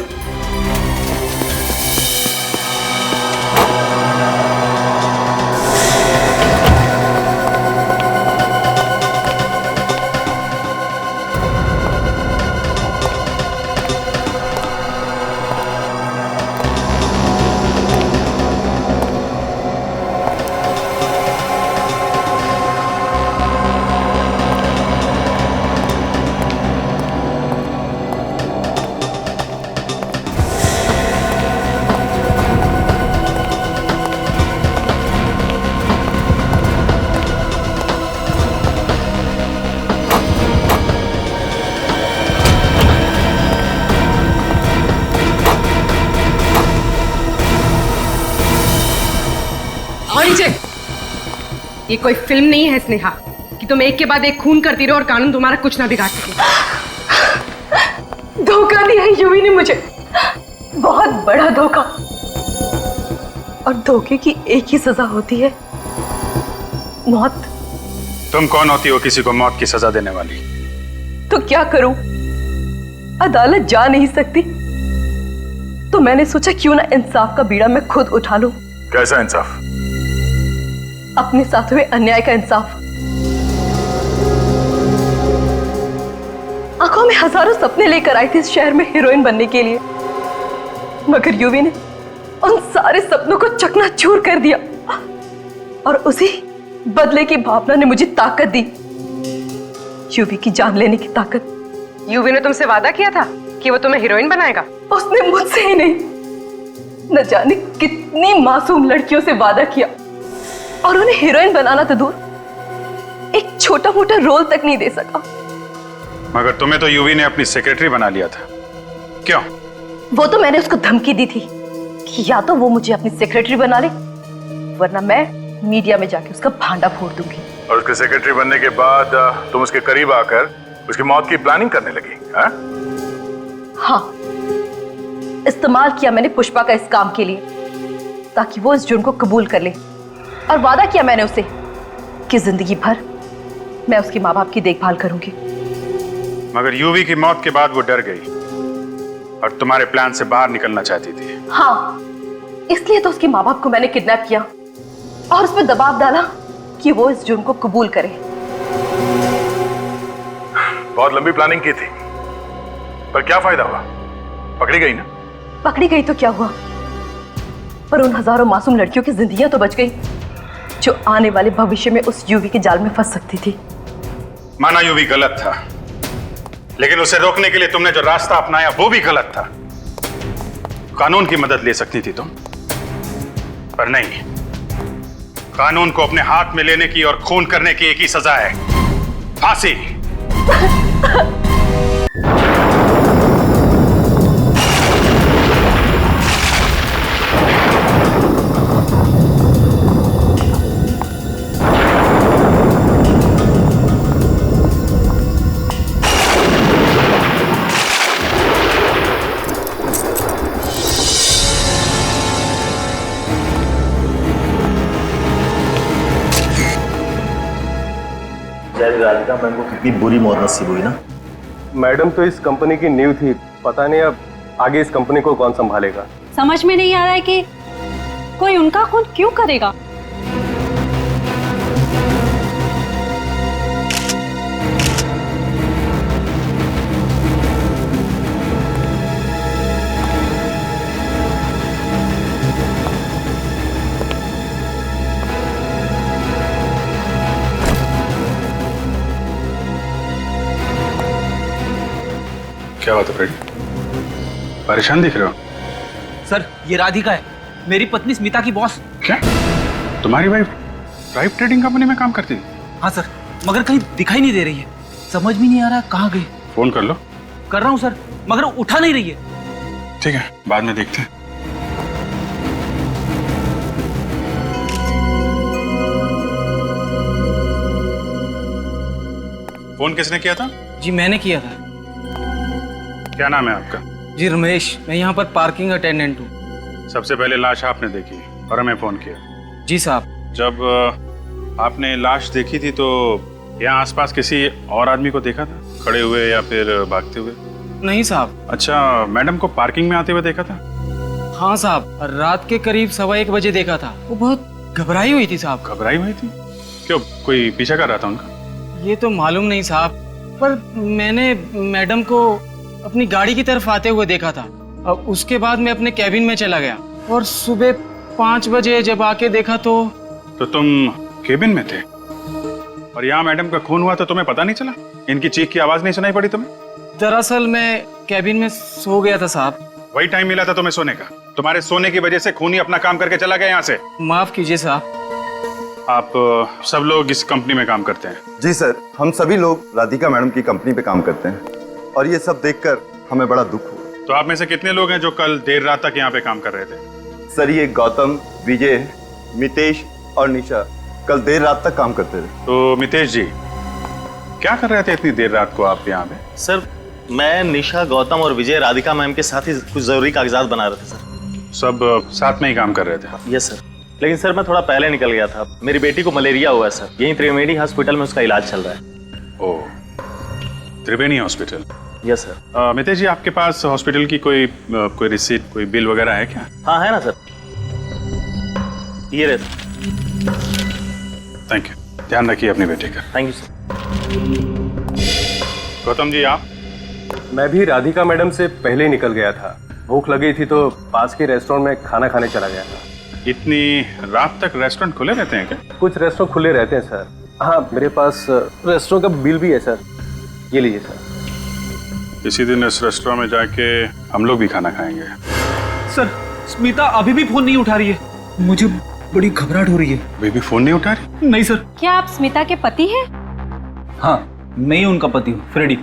ये कोई फिल्म नहीं है स्नेहा कि तुम एक के बाद एक खून करती रहो और कानून तुम्हारा कुछ ना बिगाड़ सके। धोखा दिया है यूवी ने मुझे, बहुत बड़ा धोखा। और धोखे की एक ही सजा होती है, मौत। तुम कौन होती हो किसी को मौत की सजा देने वाली? तो क्या करूं, अदालत जा नहीं सकती, तो मैंने सोचा क्यों ना इंसाफ का बीड़ा मैं खुद उठा लूं। कैसा इंसाफ? अपने साथ हुए अन्याय का इंसाफ। आंखों में हजारों सपने लेकर आई थी इस शहर में हीरोइन बनने के लिए, मगर यूवी ने उन सारे सपनों को चकनाचूर कर दिया और उसी बदले की भावना ने मुझे ताकत दी, यूवी की जान लेने की ताकत। यूवी ने तुमसे वादा किया था कि वो तुम्हें हीरोइन बनाएगा? उसने मुझसे ही नहीं, न जाने कितनी मासूम लड़कियों से वादा किया और उन्हें हीरोइन बनाना तो दूर, एक छोटा मोटा रोल तक नहीं दे सका। मगर तुम्हें तो यूवी ने अपनी सेक्रेटरी बना लिया था, क्यों? वो तो मैंने उसको धमकी दी थी कि या तो वो मुझे अपनी सेक्रेटरी बना ले, वरना मैं मीडिया में जाके उसका भांडा फोड़ दूंगी। और उसके सेक्रेटरी बनने के बाद तुम उसके करीब आकर उसकी मौत की प्लानिंग करने लगी, हाँ? हाँ, इस्तेमाल किया मैंने पुष्पा का इस काम के लिए ताकि वो इस जुर्म को कबूल कर ले, और वादा किया मैंने उसे कि जिंदगी भर मैं उसके माँ बाप की देखभाल करूंगी। मगर यूवी की मौत के बाद वो डर गई और तुम्हारे प्लान से बाहर निकलना चाहती थी। हाँ, इसलिए तो उसके माँ बाप को मैंने किडनैप किया और उस पर दबाव डाला कि वो इस जुर्म को कबूल करे। बहुत लंबी प्लानिंग की थी, पर क्या फायदा हुआ? पकड़ी गई ना? पकड़ी गई तो क्या हुआ, पर उन हजारों मासूम लड़कियों की जिंदगियां तो बच गई जो आने वाले भविष्य में उस यूवी के जाल में फंस सकती थी। माना यूवी गलत था, लेकिन उसे रोकने के लिए तुमने जो रास्ता अपनाया वो भी गलत था। कानून की मदद ले सकती थी तुम, पर नहीं। कानून को अपने हाथ में लेने की और खून करने की एक ही सजा है, फांसी। राधिका मैम को कितनी बुरी मौत नसीब हुई ना। मैडम तो इस कंपनी की नींव थी, पता नहीं अब आगे इस कंपनी को कौन संभालेगा। समझ में नहीं आ रहा है कि कोई उनका खून क्यों करेगा। क्या बात है फ्रेडी, परेशान दिख रहे हो? सर, ये राधिका है, मेरी पत्नी स्मिता की बॉस। क्या तुम्हारी वाइफ प्राइवेट ट्रेडिंग कंपनी में काम करती है? हाँ सर, मगर कहीं दिखाई नहीं दे रही है, समझ में नहीं आ रहा कहाँ गई। फोन कर लो। कर रहा हूँ सर, मगर उठा नहीं रही है। ठीक है, बाद में देखते हैं। फोन किसने किया था? जी मैंने किया था। क्या नाम है आपका? जी रमेश, मैं यहाँ पर पार्किंग अटेंडेंट हूँ। सबसे पहले लाश आपने देखी और हमें फोन किया? जी साहब। जब आपने लाश देखी थी तो यहाँ आसपास किसी और आदमी को देखा था, खड़े हुए या फिर भागते हुए? नहीं साहब। अच्छा, मैडम को पार्किंग में आते हुए देखा था? हाँ साहब, रात के करीब 1:15 बजे देखा था। वो बहुत घबराई हुई थी साहब। घबराई हुई थी? क्यों, कोई पीछा कर रहा था उनका? ये तो मालूम नहीं साहब, पर मैंने मैडम को अपनी गाड़ी की तरफ आते हुए देखा था। और उसके बाद मैं अपने कैबिन में चला गया और सुबह 5 बजे जब आके देखा तो तुम कैबिन में थे और यहाँ मैडम का खून हुआ तो तुम्हें पता नहीं चला? इनकी चीख की आवाज नहीं सुनाई पड़ी तुम्हें? दरअसल मैं कैबिन में सो गया था साहब। वही टाइम मिला था तुम्हें सोने का? तुम्हारे सोने की वजह से खूनी अपना काम करके चला गया यहाँ से। माफ कीजिए साहब। आप सब लोग इस कंपनी में काम करते हैं? जी सर, हम सभी लोग राधिका मैडम की कंपनी पे काम करते हैं और ये सब देखकर हमें बड़ा दुख हुआ। तो आप में से कितने लोग हैं जो कल देर रात तक यहाँ पे काम कर रहे थे? सर, ये गौतम, विजय, मितेश और निशा कल देर रात तक काम करते थे। तो मितेश जी, क्या कर रहे थे इतनी देर रात को आप यहाँ पे? सर, मैं, निशा, गौतम और विजय राधिका मैम के साथ ही कुछ जरूरी कागजात बना रहे थे सर। सब साथ में ही काम कर रहे थे? यस सर, लेकिन सर मैं थोड़ा पहले निकल गया था। मेरी बेटी को मलेरिया हुआ है सर, यहीं त्रिवेणी हॉस्पिटल में उसका इलाज चल रहा है। Oh, Triveni hospital? Yes sir. Mitesh ji, आपके पास हॉस्पिटल की कोई रिसीट, कोई बिल वगैरह है क्या? हाँ है ना सर, ये रहे। थैंक यू, ध्यान रखिए अपने बेटे का। Thank you sir. Gautam ji, आप? मैं भी राधिका मैडम से पहले ही निकल गया था। भूख लगी थी तो पास के रेस्टोरेंट में खाना खाने चला गया था। इतनी रात तक रेस्टोरेंट खुले रहते हैं क्या? कुछ रेस्टोरेंट खुले रहते हैं सर। हाँ, मेरे पास रेस्टोरेंट का बिल भी है सर, ये लीजिए सर। इसी दिन इस रेस्टोरेंट में जाके हम लोग भी खाना खाएंगे। सर स्मिता अभी भी फोन नहीं उठा रही है, मुझे बड़ी घबराहट हो रही है। अभी भी फोन नहीं उठा रही? नहीं सर। क्या आप स्मिता के पति हैं? हाँ मैं ही उनका पति हूँ, फ्रेडी।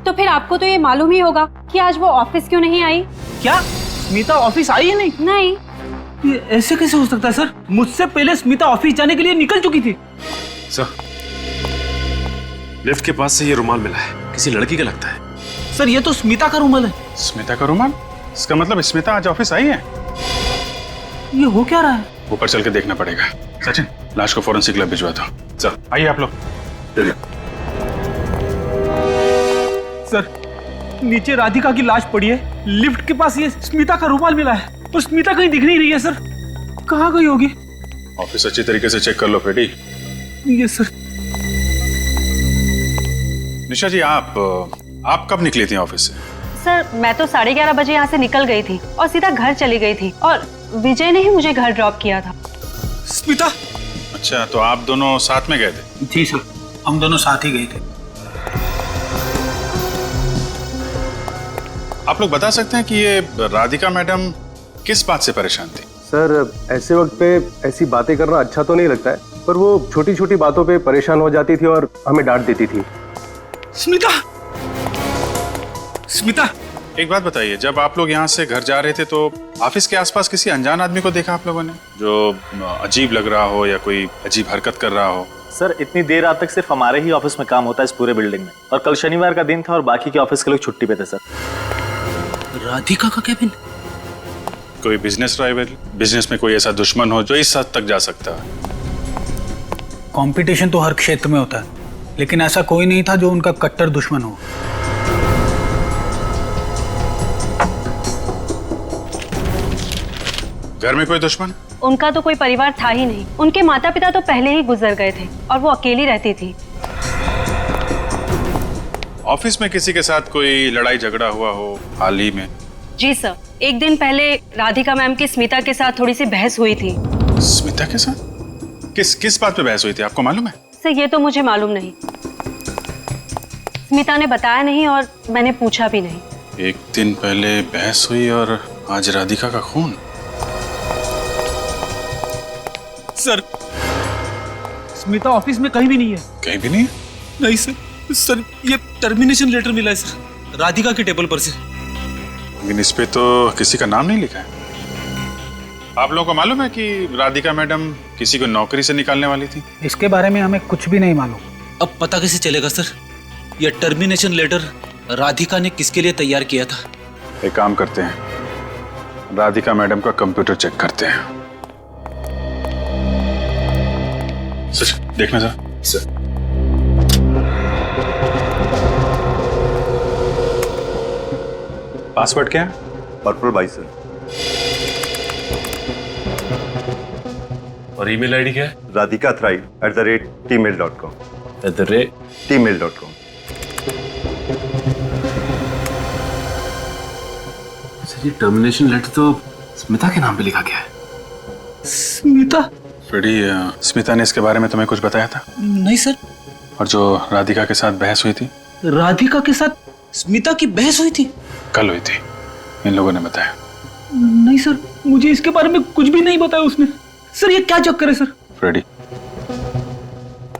तो फिर आपको तो ये मालूम ही होगा कि आज वो ऑफिस क्यों नहीं आई। क्या स्मिता ऑफिस आई है? नहीं। ये ऐसे कैसे हो सकता है सर? मुझसे पहले स्मिता ऑफिस जाने के लिए निकल चुकी थी। सर, लिफ्ट के पास से ये रुमाल मिला है, किसी लड़की का लगता है। सर ये तो स्मिता का रुमाल है। स्मिता का रुमाल? इसका मतलब स्मिता आज ऑफिस आई है? ये हो क्या रहा है? ऊपर चल के देखना पड़ेगा। सचिन, लाश को फॉरेंसिक लैब भिजवा दो। चल आइए आप लोग। चलिए। सर नीचे राधिका की लाश पड़ी है, लिफ्ट के पास ये स्मिता का रुमाल मिला है और स्मिता कहीं दिख नहीं रही है। सर कहाँ गई होगी? ऑफिस अच्छी तरीके से चेक कर लो Freddy. Yes sir. Nisha ji, आप कब निकली थी ऑफिस से? सर मैं तो 11:30 बजे यहाँ से निकल गई थी और सीधा घर चली गई थी और विजय ने ही मुझे घर ड्रॉप किया था। स्मिता? अच्छा, तो आप दोनों साथ में गए थे? जी सर, हम दोनों साथ ही गए थे। आप लोग बता सकते हैं कि ये राधिका मैडम किस बात से परेशान थी? सर ऐसे वक्त पे ऐसी बातें करना अच्छा तो नहीं लगता है, पर वो छोटी छोटी बातों पे परेशान हो जाती थी और हमें डांट देती थी। स्मिता! स्मिता! एक बात बताइए, जब आप लोग यहाँ से घर जा रहे थे तो ऑफिस के आसपास किसी अनजान आदमी को देखा आप लोगों ने, जो अजीब लग रहा हो या कोई अजीब हरकत कर रहा हो? सर इतनी देर रात तक सिर्फ हमारे ही ऑफिस में काम होता है इस पूरे बिल्डिंग में, और कल शनिवार का दिन था और बाकी के ऑफिस के लोग छुट्टी पे थे। सर राधिका का केबिन? कोई बिजनेस राइवल, बिजनेस में कोई ऐसा दुश्मन हो जो इस हद तक जा सकता है? कंपटीशन तो हर क्षेत्र में होता है, लेकिन ऐसा कोई नहीं था जो उनका कट्टर दुश्मन हो। घर में कोई दुश्मन? उनका तो कोई परिवार था ही नहीं। उनके माता पिता तो पहले ही गुजर गए थे और वो अकेली रहती थी। ऑफिस में किसी के साथ कोई लड़ाई झगड़ा हुआ हो हाल ही में? जी सर, एक दिन पहले राधिका मैम की स्मिता के साथ थोड़ी सी बहस हुई थी। स्मिता के साथ? किस बात पे बहस हुई थी, आपको मालूम है? सर ये तो मुझे मालूम नहीं, स्मिता ने बताया नहीं और मैंने पूछा भी नहीं। एक दिन पहले बहस हुई और आज राधिका का खून? सर स्मिता ऑफिस में कहीं भी नहीं है। कहीं भी नहीं है? नहीं सर। सर ये टर्मिनेशन लेटर मिला है सर, राधिका के टेबल पर से। लेकिन इस पे तो किसी का नाम नहीं लिखा है। आप लोगों को मालूम है कि राधिका मैडम किसी को नौकरी से निकालने वाली थी? इसके बारे में हमें कुछ भी नहीं मालूम। अब पता कैसे चलेगा सर? यह टर्मिनेशन लेटर राधिका ने किसके लिए तैयार किया था? एक काम करते हैं, राधिका मैडम का कंप्यूटर चेक करते हैं। सच देखना जरा। सर पासवर्ड क्या है? Purple by sir. और ईमेल आईडी क्या है? radhikathrive@tmail.com। tmail.com। सर ये टर्मिनेशन लेटर तो स्मिता के नाम पे लिखा गया है। स्मिता? फ्रेडी, स्मिता ने इसके बारे में तुम्हें कुछ बताया था? नहीं सर। और जो राधिका के साथ बहस हुई थी? राधिका के साथ स्मिता की बहस हुई थी? कल हुई थी, इन लोगों ने बताया। नहीं सर, मुझे इसके बारे में कुछ भी नहीं बताया उसने। सर ये क्या चक्कर है सर? फ्रेडी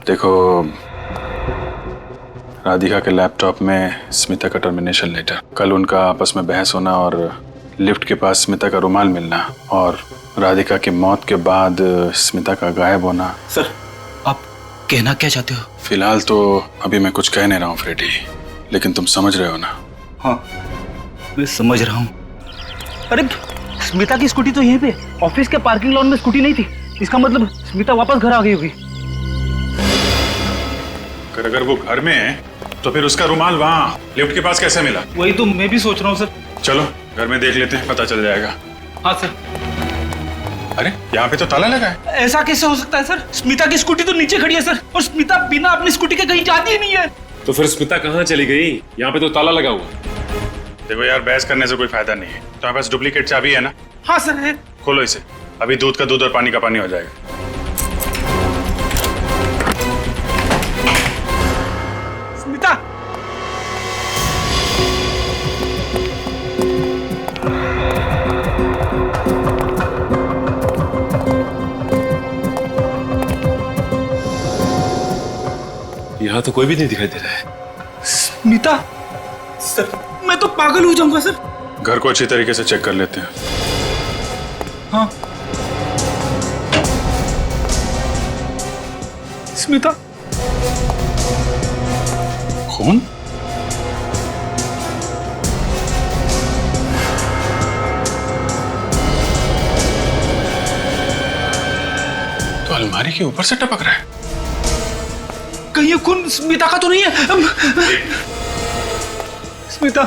देखो, राधिका के लैपटॉप में स्मिता का टर्मिनेशन लेटर, कल उनका आपस में बहस होना और लिफ्ट के पास स्मिता का रुमाल मिलना और राधिका की मौत के बाद स्मिता का गायब होना। सर आप कहना क्या चाहते हो? फिलहाल तो अभी मैं कुछ कह नहीं रहा हूँ फ्रेडी, लेकिन तुम समझ रहे हो ना? हाँ मैं समझ रहा हूँ। अरे स्मिता की स्कूटी तो यहीं पे ऑफिस के पार्किंग लॉन में स्कूटी नहीं थी, इसका मतलब स्मिता वापस घर आ गई होगी। अगर वो घर में है तो फिर उसका रुमाल वहाँ लिफ्ट के पास कैसे मिला? वही तो मैं भी सोच रहा हूँ सर। चलो घर में देख लेते हैं, पता चल जाएगा। हाँ सर। अरे यहाँ पे तो ताला लगा है। ऐसा कैसे हो सकता है सर? स्मिता की स्कूटी तो नीचे खड़ी है सर, और स्मिता बिना अपनी स्कूटी के कहीं जाती ही नहीं है। तो फिर स्मिता कहाँ चली गई? यहाँ पे तो ताला लगा हुआ। देखो यार, बहस करने से कोई फायदा नहीं है। तुम्हारे पास डुप्लीकेट चाबी है ना? हाँ सर है। खोलो इसे, अभी दूध का दूध और पानी का पानी हो जाएगा। स्मिता! यहाँ तो कोई भी नहीं दिखाई दे रहा है। स्मिता, सर मैं तो पागल हो जाऊंगा सर। घर को अच्छी तरीके से चेक कर लेते हैं। हाँ स्मिता, खून? तो अलमारी के ऊपर से टपक रहा है। कहीं ये खून स्मिता का तो नहीं है? स्मिता,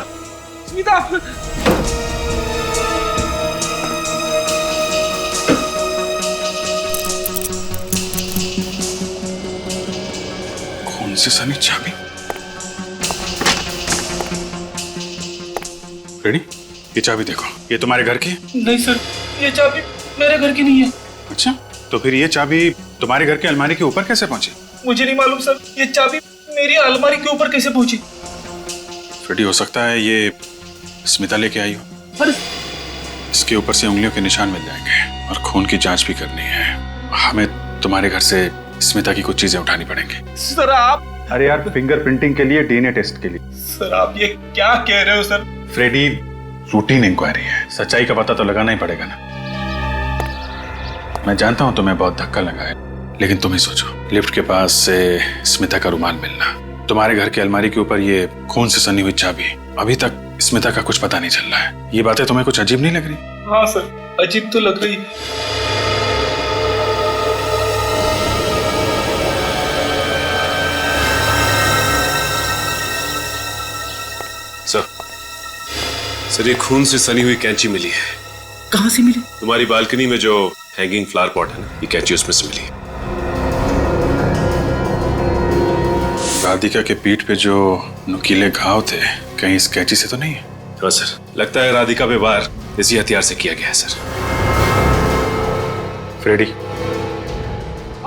स्मिता, खून से सनी चाबी। रेडी? ये चाबी देखो, ये तुम्हारे घर की? नहीं सर, ये चाबी मेरे घर की नहीं है। अच्छा, तो फिर ये चाबी तुम्हारे घर के अलमारी के ऊपर कैसे पहुंची? मुझे नहीं मालूम सर, ये चाबी मेरी अलमारी के ऊपर कैसे पहुंची? फ्रेडी, हो सकता है ये स्मिता लेके आई हो। पर इसके ऊपर से उंगलियों के निशान मिल जाएंगे और खून की जांच भी करनी है। हमें तुम्हारे घर से स्मिता की कुछ चीजें उठानी पड़ेंगी। सर आप, अरे यार, फिंगरप्रिंटिंग के लिए, डीएनए टेस्ट के लिए। सर आप ये क्या कह रहे हो सर? फ्रेडी, रूटीन इंक्वायरी है, सच्चाई का पता तो लगाना ही पड़ेगा ना। मैं जानता हूं तुम्हें बहुत धक्का लगा है, लेकिन तुम ही सोचो, लिफ्ट के पास से स्मिता का रुमाल मिलना, तुम्हारे घर के अलमारी के ऊपर ये खून से सनी हुई चाबी, अभी तक स्मिता का कुछ पता नहीं चल रहा है। ये बातें तुम्हें कुछ अजीब नहीं लग रही? हाँ सर, अजीब तो लग रही है। सर ये खून से सनी हुई कैंची मिली है। कहाँ से मिली? तुम्हारी बालकनी में जो हैंगिंग फ्लावर पॉट है ना, ये कैंची उसमें से मिली है। राधिका के पीठ पे जो नुकीले घाव थे, कहीं इस कैंची से तो नहीं है? हाँ सर, लगता है राधिका पे वार इसी हथियार से किया गया है सर। फ्रेडी,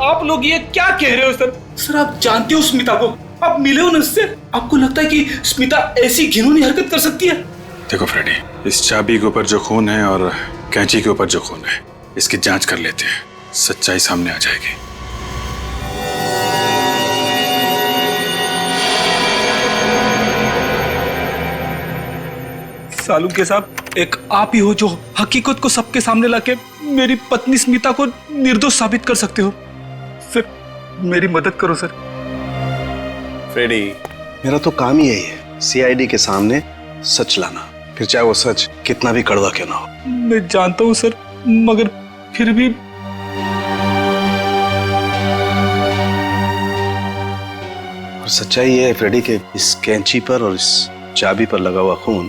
आप लोग ये क्या कह रहे हो सर? सर आप जानते हो स्मिता को, आप मिले हो न उससे, आपको लगता है कि स्मिता ऐसी घिनौनी हरकत कर सकती है? देखो फ्रेडी, इस चाबी के ऊपर जो खून है और कैंची के ऊपर जो खून है, इसकी जांच कर लेते हैं, सच्चाई सामने आ जाएगी। सालू के साहब, एक आप ही हो जो हकीकत को सबके सामने लाके मेरी पत्नी स्मिता को निर्दोष साबित कर सकते हो। सर मेरी मदद करो सर। फ्रेडी, मेरा तो काम ही यही है, सीआईडी के सामने सच लाना, फिर चाहे वो सच कितना भी कड़वा क्यों ना हो। मैं जानता हूँ सर, मगर फिर भी और सच्चाई ये है फ्रेडी कि इस कैंची पर और इस चाबी पर लगा हुआ खून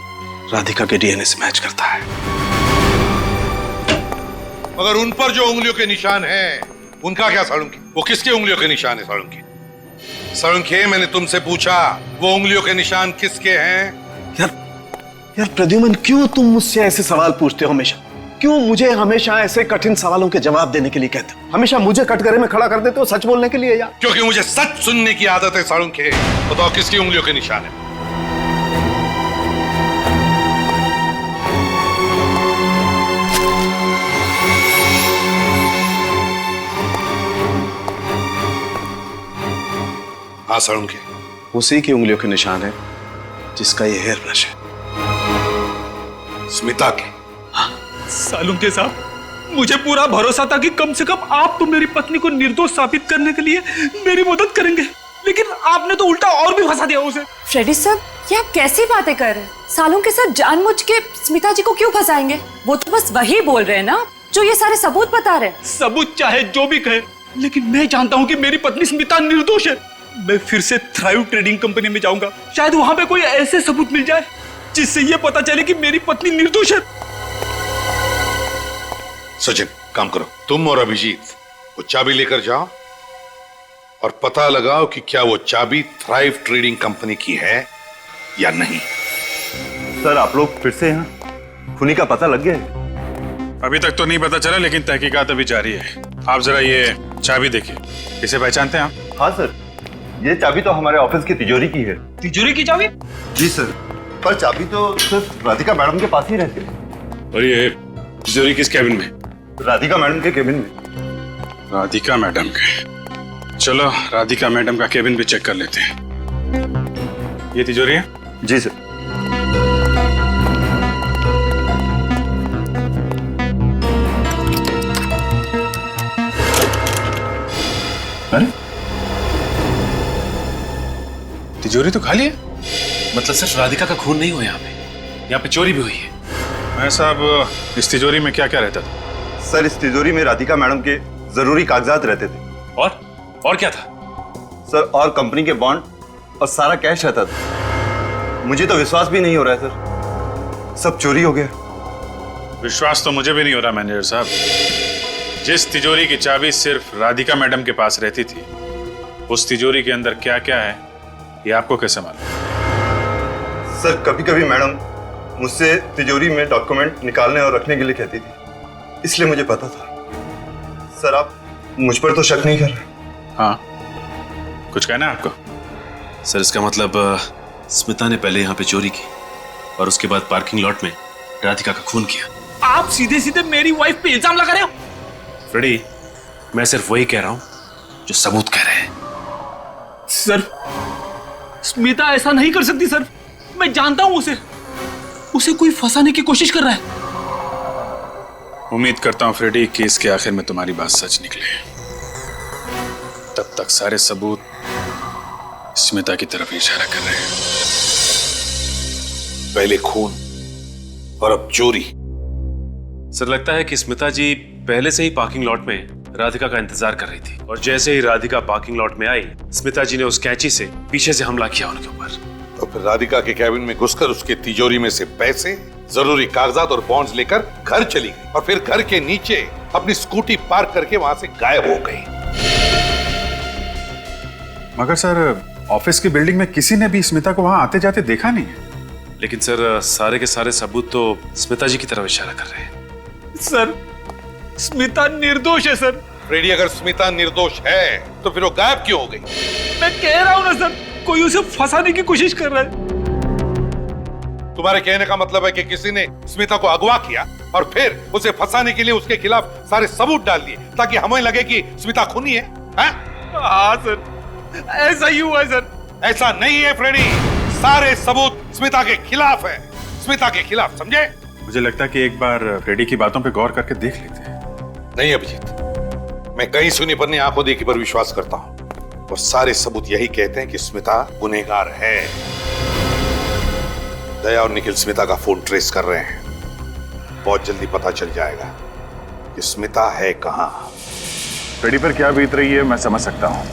राधिका के डीएनए से मैच करता है। मगर उन पर जो उंगलियों के निशान हैं, उनका क्या साळुंकी? वो किसकी उंगलियों के निशान है साळुंकी? साळुंकी, मैंने तुमसे पूछा वो उंगलियों के निशान किसके हैं? यार प्रद्युमन, क्यों तुम मुझसे ऐसे सवाल पूछते हो हमेशा? क्यों मुझे हमेशा ऐसे कठिन सवालों के जवाब देने के लिए कहते हो? हमेशा मुझे कटघरे में खड़ा कर देते हो सच बोलने के लिए यार। क्योंकि मुझे सच सुनने की आदत है साळुंकी। बताओ किसकी उंगलियों के निशान है? हाँ साळुंकी, उसी की उंगलियों के निशान है जिसका ये हेयर ब्रश है। स्मिता के? सालुंके के साहब, मुझे पूरा भरोसा था कि कम से कम आप तो मेरी पत्नी को निर्दोष साबित करने के लिए मेरी मदद करेंगे, लेकिन आपने तो उल्टा और भी फंसा दिया उसे। फ्रेडी साहब, ये आप कैसी बातें कर रहे हैं? सालों के साथ जानबूझ के स्मिता जी को क्यों फंसाएंगे? वो तो बस वही बोल रहे हैं ना जो ये सारे सबूत बता रहे हैं। सबूत चाहे जो भी कहे, लेकिन मैं जानता हूँ कि मेरी पत्नी स्मिता निर्दोष है। मैं फिर से थ्राइव ट्रेडिंग कंपनी में जाऊंगा, शायद वहां पे कोई ऐसे सबूत मिल जाए जिससे ये पता चले कि मेरी पत्नी निर्दोष है। सचिन, काम करो, तुम और अभिजीत वो चाबी लेकर जाओ और पता लगाओ कि क्या वो चाबी थ्राइव ट्रेडिंग कंपनी की है या नहीं। सर आप लोग फिर से यहाँ? खूनी का पता लग गया है? अभी तक तो नहीं पता चला, लेकिन तहकीकात अभी जारी है। आप जरा ये चाबी देखिए, इसे पहचानते हैं आप? हाँ सर, ये चाबी तो हमारे ऑफिस की तिजोरी की है। तिजोरी की चाबी? जी सर, पर चाबी तो सिर्फ राधिका मैडम के पास ही रहती है। और ये तिजोरी किस कैबिन में? राधिका मैडम के केबिन में। राधिका मैडम के? चलो राधिका मैडम का केबिन भी चेक कर लेते हैं। ये तिजोरी है? जी सर। अरे तिजोरी तो खाली है। मतलब सिर्फ राधिका का खून नहीं हुआ यहाँ पे चोरी भी हुई है। मैं साहब, इस तिजोरी में क्या क्या रहता था? सर, इस तिजोरी में राधिका मैडम के जरूरी कागजात रहते थे। और क्या था? सर, और कंपनी के बॉन्ड और सारा कैश रहता था। मुझे तो विश्वास भी नहीं हो रहा है सर, सब चोरी हो गया। विश्वास तो मुझे भी नहीं हो रहा मैनेजर साहब। जिस तिजोरी की चाबी सिर्फ राधिका मैडम के पास रहती थी, उस तिजोरी के अंदर क्या क्या है ये आपको कैसे मालूम? सर, कभी कभी मैडम मुझसे तिजोरी में डॉक्यूमेंट निकालने और रखने के लिए कहती थी, इसलिए मुझे पता था। सर, आप मुझ पर तो शक नहीं कर रहे? हाँ, कुछ कहना है आपको? सर, इसका मतलब स्मिता ने पहले यहाँ पे चोरी की और उसके बाद पार्किंग लॉट में राधिका का खून किया। आप सीधे सीधे मेरी वाइफ पे इल्जाम लगा रहे हो। फ्रेडी, मैं सिर्फ वही कह रहा हूँ जो सबूत कह रहे हैं। सर, स्मिता ऐसा नहीं कर सकती सर। मैं जानता हूं उसे कोई फंसाने की कोशिश कर रहा है। उम्मीद करता हूं फ्रेडी कि इसके आखिर में तुम्हारी बात सच निकले। तब तक सारे सबूत स्मिता की तरफ इशारा कर रहे हैं। पहले खून और अब चोरी। सर, लगता है कि स्मिता जी पहले से ही पार्किंग लॉट में राधिका का इंतजार कर रही थी और जैसे ही राधिका पार्किंग लॉट में आई, स्मिता जी ने उस कैंची से पीछे से हमला किया उनके ऊपर। तो फिर राधिका के कैबिन में घुसकर उसके तिजोरी में से पैसे, जरूरी कागजात और बॉन्ड्स लेकर घर चली गई और फिर घर के नीचे अपनी स्कूटी पार्क करके वहां से गायब हो गई। मगर सर, ऑफिस की बिल्डिंग में किसी ने भी स्मिता को वहां आते जाते देखा नहीं है। लेकिन सर, सारे के सारे सबूत तो स्मिता जी की तरफ इशारा कर रहे हैं। सर, स्मिता निर्दोष है सर। फ्रेडी, अगर स्मिता निर्दोष है तो फिर वो गायब क्यों हो गई? मैं कह रहा हूं ना सर, कोई उसे फंसाने की कोशिश कर रहा है। तुम्हारे कहने का मतलब है कि किसी ने स्मिता को अगवा किया और फिर उसे फंसाने के लिए उसके खिलाफ सारे सबूत डाल दिए ताकि हमें लगे कि स्मिता खूनी है? हाँ सर, ऐसा ही हुआ है सर। ऐसा नहीं है फ्रेडी, सारे सबूत स्मिता के खिलाफ है, स्मिता के खिलाफ, समझे? मुझे लगता है कि एक बार फ्रेडी की बातों पे गौर करके देख लेते हैं। नहीं अभिजीत, मैं कहीं सुनी पर नहीं, आंखों देखी पर विश्वास करता हूं और सारे सबूत यही कहते हैं कि स्मिता गुनहगार है। दया और निखिल स्मिता का फोन ट्रेस कर रहे हैं। बहुत जल्दी पता चल जाएगा कि स्मिता है कहां। फ्रेडी पर क्या बीत रही है मैं समझ सकता हूं,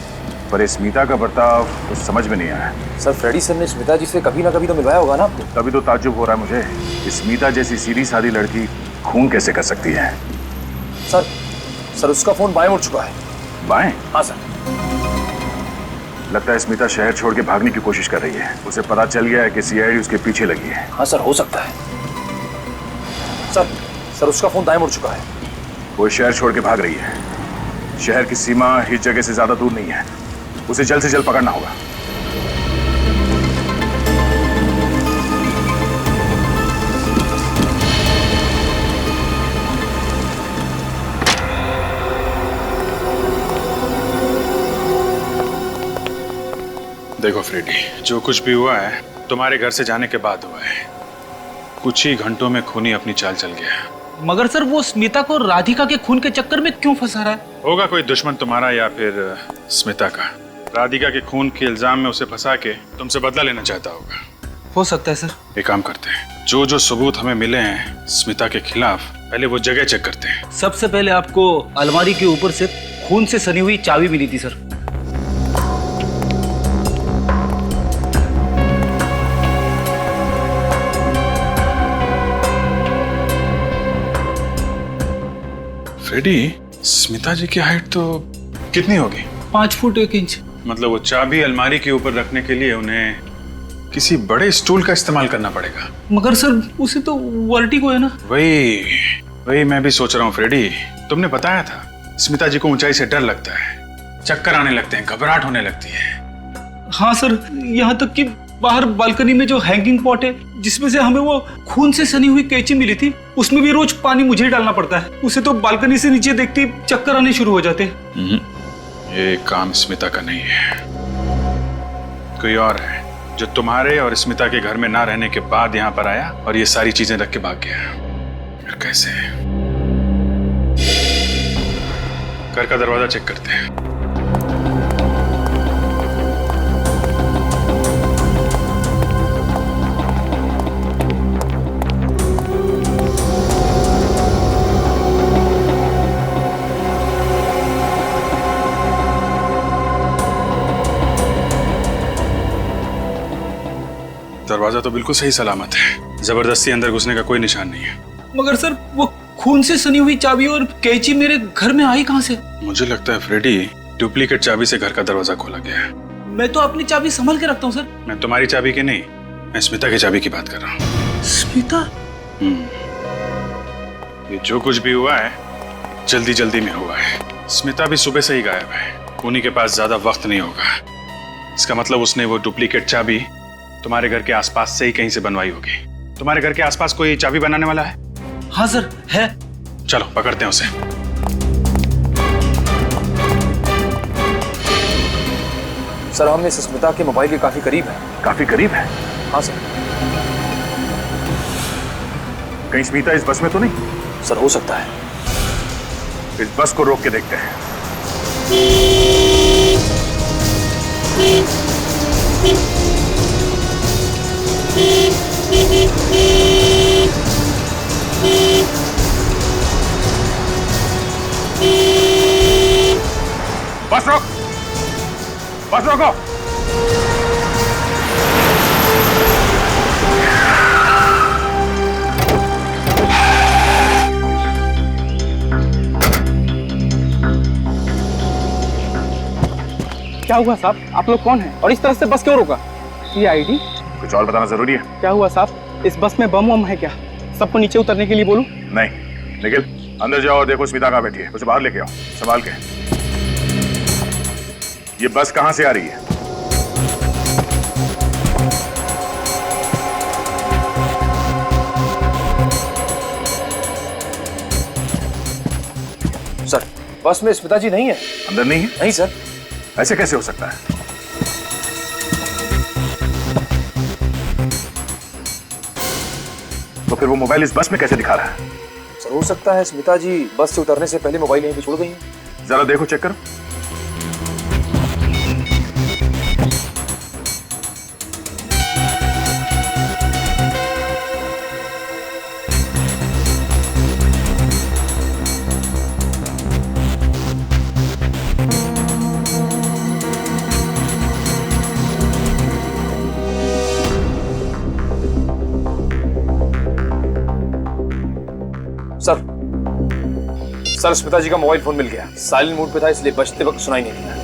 पर इस स्मिता का बर्ताव कुछ समझ में नहीं आया। सर, फ्रेडी सर ने स्मिता जी से कभी ना कभी तो मिलवाया होगा ना आपको? तभी तो ताज्जुब हो रहा है मुझे, स्मिता जैसी सीधी सादी लड़की खून कैसे कर सकती है? सर, उसका फोन बाएं मुड़ चुका है। बाएं? हाँ सर। लगता है स्मिता शहर छोड़ के भागने की कोशिश कर रही है। उसे पता चल गया है कि सीआईडी उसके पीछे लगी है। हाँ सर, हो सकता है। सर, उसका फोन दाएं मुड़ चुका है। वो शहर छोड़ के भाग रही है। शहर की सीमा इस जगह से ज्यादा दूर नहीं है, उसे जल्द से जल्द पकड़ना होगा। देखो फ्रेडी, जो कुछ भी हुआ है तुम्हारे घर से जाने के बाद हुआ है। कुछ ही घंटों में खूनी अपनी चाल चल गया। मगर सर, वो स्मिता को राधिका के खून के चक्कर में क्यों फंसा रहा है? होगा कोई दुश्मन तुम्हारा या फिर स्मिता का। राधिका के खून के इल्जाम में उसे फंसा के तुमसे बदला लेना चाहता होगा। हो सकता है सर। एक काम करते हैं, जो जो सबूत हमें मिले हैं स्मिता के खिलाफ, पहले वो जगह चेक करते हैं। सबसे पहले आपको अलमारी के ऊपर से खून से सनी हुई चाबी मिली थी सर। फ्रेडी, स्मिता जी की हाइट तो कितनी होगी? 5 फुट 1 इंच। मतलब वो चाबी अलमारी के ऊपर रखने के लिए उन्हें किसी बड़े स्टूल का इस्तेमाल करना पड़ेगा। मगर सर, उसे तो वर्टिगो है ना। वही मैं भी सोच रहा हूँ फ्रेडी। तुमने बताया था स्मिता जी को ऊंचाई से डर लगता है, चक्कर आने लगते हैं, घबराहट होने लगती है। हाँ सर, यहाँ तक कि बाहर बालकनी में जो हैंगिंग पॉट है जिसमें से हमें वो खून से सनी हुई कैंची मिली थी, उसमें भी रोज पानी मुझे डालना पड़ता है। उसे तो बालकनी से नीचे देखते ही चक्कर आने शुरू हो जाते हैं। ये काम स्मिता का नहीं है, कोई और है जो तुम्हारे और स्मिता के घर में ना रहने के बाद यहां पर आया और ये सारी चीजें रख के भाग गया। फिर कैसे? घर का दरवाजा चेक करते हैं। दरवाजा तो बिल्कुल सही सलामत है, जबरदस्ती अंदर घुसने का कोई निशान नहीं है। मगर सर वो खून से सनी हुई चाबी और कैंची मेरे घर में आई कहां से? मुझे लगता है फ्रेडी, डुप्लीकेट चाबी से घर का दरवाजा खोला गया है। मैं तो अपनी चाबी संभाल के रखता हूँ सर। मैं तुम्हारी चाबी की नहीं, मैं स्मिता की चाबी की बात कर रहा हूँ। स्मिता? ये जो कुछ भी हुआ है जल्दी जल्दी में हुआ है। स्मिता भी सुबह से ही गायब है, उन्हीं के पास ज्यादा वक्त नहीं होगा। इसका मतलब उसने वो डुप्लीकेट चाबी तुम्हारे घर के आसपास से ही कहीं से बनवाई होगी। तुम्हारे घर के आसपास कोई चाबी बनाने वाला है? हाँ सर, है। चलो पकड़ते हैं उसे। सर हम इस स्मिता के मोबाइल के काफी करीब है। काफी करीब है? हाँ सर। कहीं स्मिता इस बस में तो नहीं? सर हो सकता है। इस बस को रोक के देखते हैं। बस रोक, बस रोको। क्या हुआ साहब? आप लोग कौन हैं और इस तरह से बस क्यों रोका? ये आईडी कुछ और बताना जरूरी है? क्या हुआ साहब? इस बस में बम वम है क्या? सबको नीचे उतरने के लिए बोलूं? नहीं, निखिल अंदर जाओ और देखो स्मिता कहाँ बैठी है, उसे बाहर लेके आओ संभाल के। ये बस कहाँ से आ रही है? सर बस में स्मिता जी नहीं है। अंदर नहीं है? नहीं सर। ऐसे कैसे हो सकता है? तो फिर वो मोबाइल इस बस में कैसे दिखा रहा है? सर हो सकता है स्मिता जी बस से उतरने से पहले मोबाइल यहीं पे छोड़ गई हैं। जरा देखो, चेक करो। सर स्मिता जी का मोबाइल फोन मिल गया, साइलेंट मोड पे था इसलिए बजते वक्त सुनाई नहीं दिया।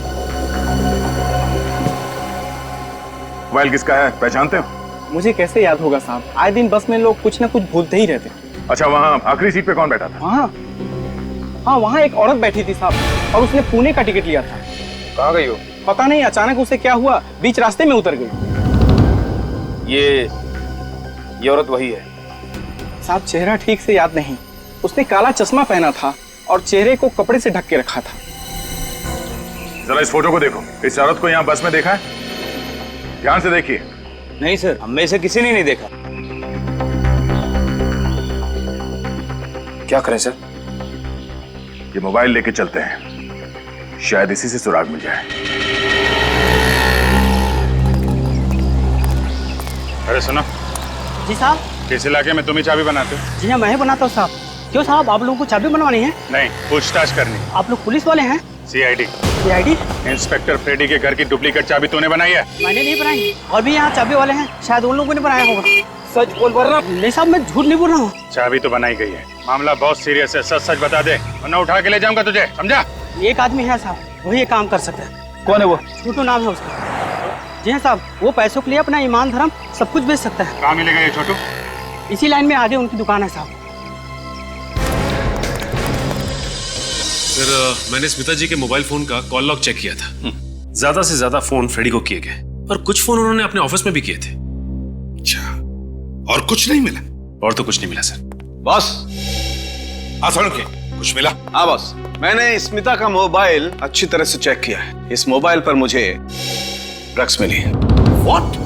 मोबाइल किसका है, पहचानते हो? मुझे कैसे याद होगा साहब, आए दिन बस में लोग कुछ ना कुछ भूलते ही रहते। अच्छा, वहाँ आखिरी सीट पे कौन बैठा था? हाँ वहाँ एक औरत बैठी थी साहब, और उसने पुणे का टिकट लिया था। कहाँ गई हो? पता नहीं, अचानक उसे क्या हुआ, बीच रास्ते में उतर गई। ये औरत वही है साहब? चेहरा ठीक से याद नहीं। उसने काला चश्मा पहना था और चेहरे को कपड़े से ढक के रखा था। जरा इस फोटो को देखो, इस औरत को यहाँ बस में देखा है? ध्यान से देखिए। नहीं सर, हम में से किसी ने नहीं देखा। क्या करें सर? ये मोबाइल लेके चलते हैं, शायद इसी से सुराग मिल जाए। अरे सुनो। जी साहब। किस इलाके में तुम ही चाबी बनाते हो? जी हाँ, मैं ही बनाता हूँ साहब। क्यों साहब, आप लोगों को चाबी बनवानी है? नहीं, पूछताछ करनी। आप लोग पुलिस वाले हैं? सीआईडी। सीआईडी? इंस्पेक्टर फ्रेडी के घर की डुप्लीकेट चाबी तूने बनाई है? मैंने नहीं बनाई, और भी यहाँ चाबी वाले हैं, शायद उन लोगों ने बनाया होगा। सच बोल रहा? नहीं साहब, मैं झूठ नहीं बोल रहा हूँ। चाबी तो बनाई गई है, मामला बहुत सीरियस है, सच सच बता दे वरना उठा के ले जाऊंगा तुझे, समझा? एक आदमी है साहब, वही ये काम कर सकता है। कौन है वो? छोटू नाम है उसका। जी हाँ साहब, वो पैसों के लिए अपना ईमान धर्म सब कुछ बेच सकता है। कहाँ मिलेगा ये छोटू? इसी लाइन में आगे उनकी दुकान है साहब। सर मैंने स्मिता जी के मोबाइल फोन का कॉल लॉग चेक किया था। ज्यादा से ज्यादा फोन फ्रेडी को किए गए और कुछ फोन उन्होंने अपने ऑफिस में भी किए थे। अच्छा, और कुछ नहीं मिला? और तो कुछ नहीं मिला सर। बॉस, के कुछ मिला? हाँ बॉस, मैंने स्मिता का मोबाइल अच्छी तरह से चेक किया है। इस मोबाइल पर मुझे ड्रग्स मिली। व्हाट?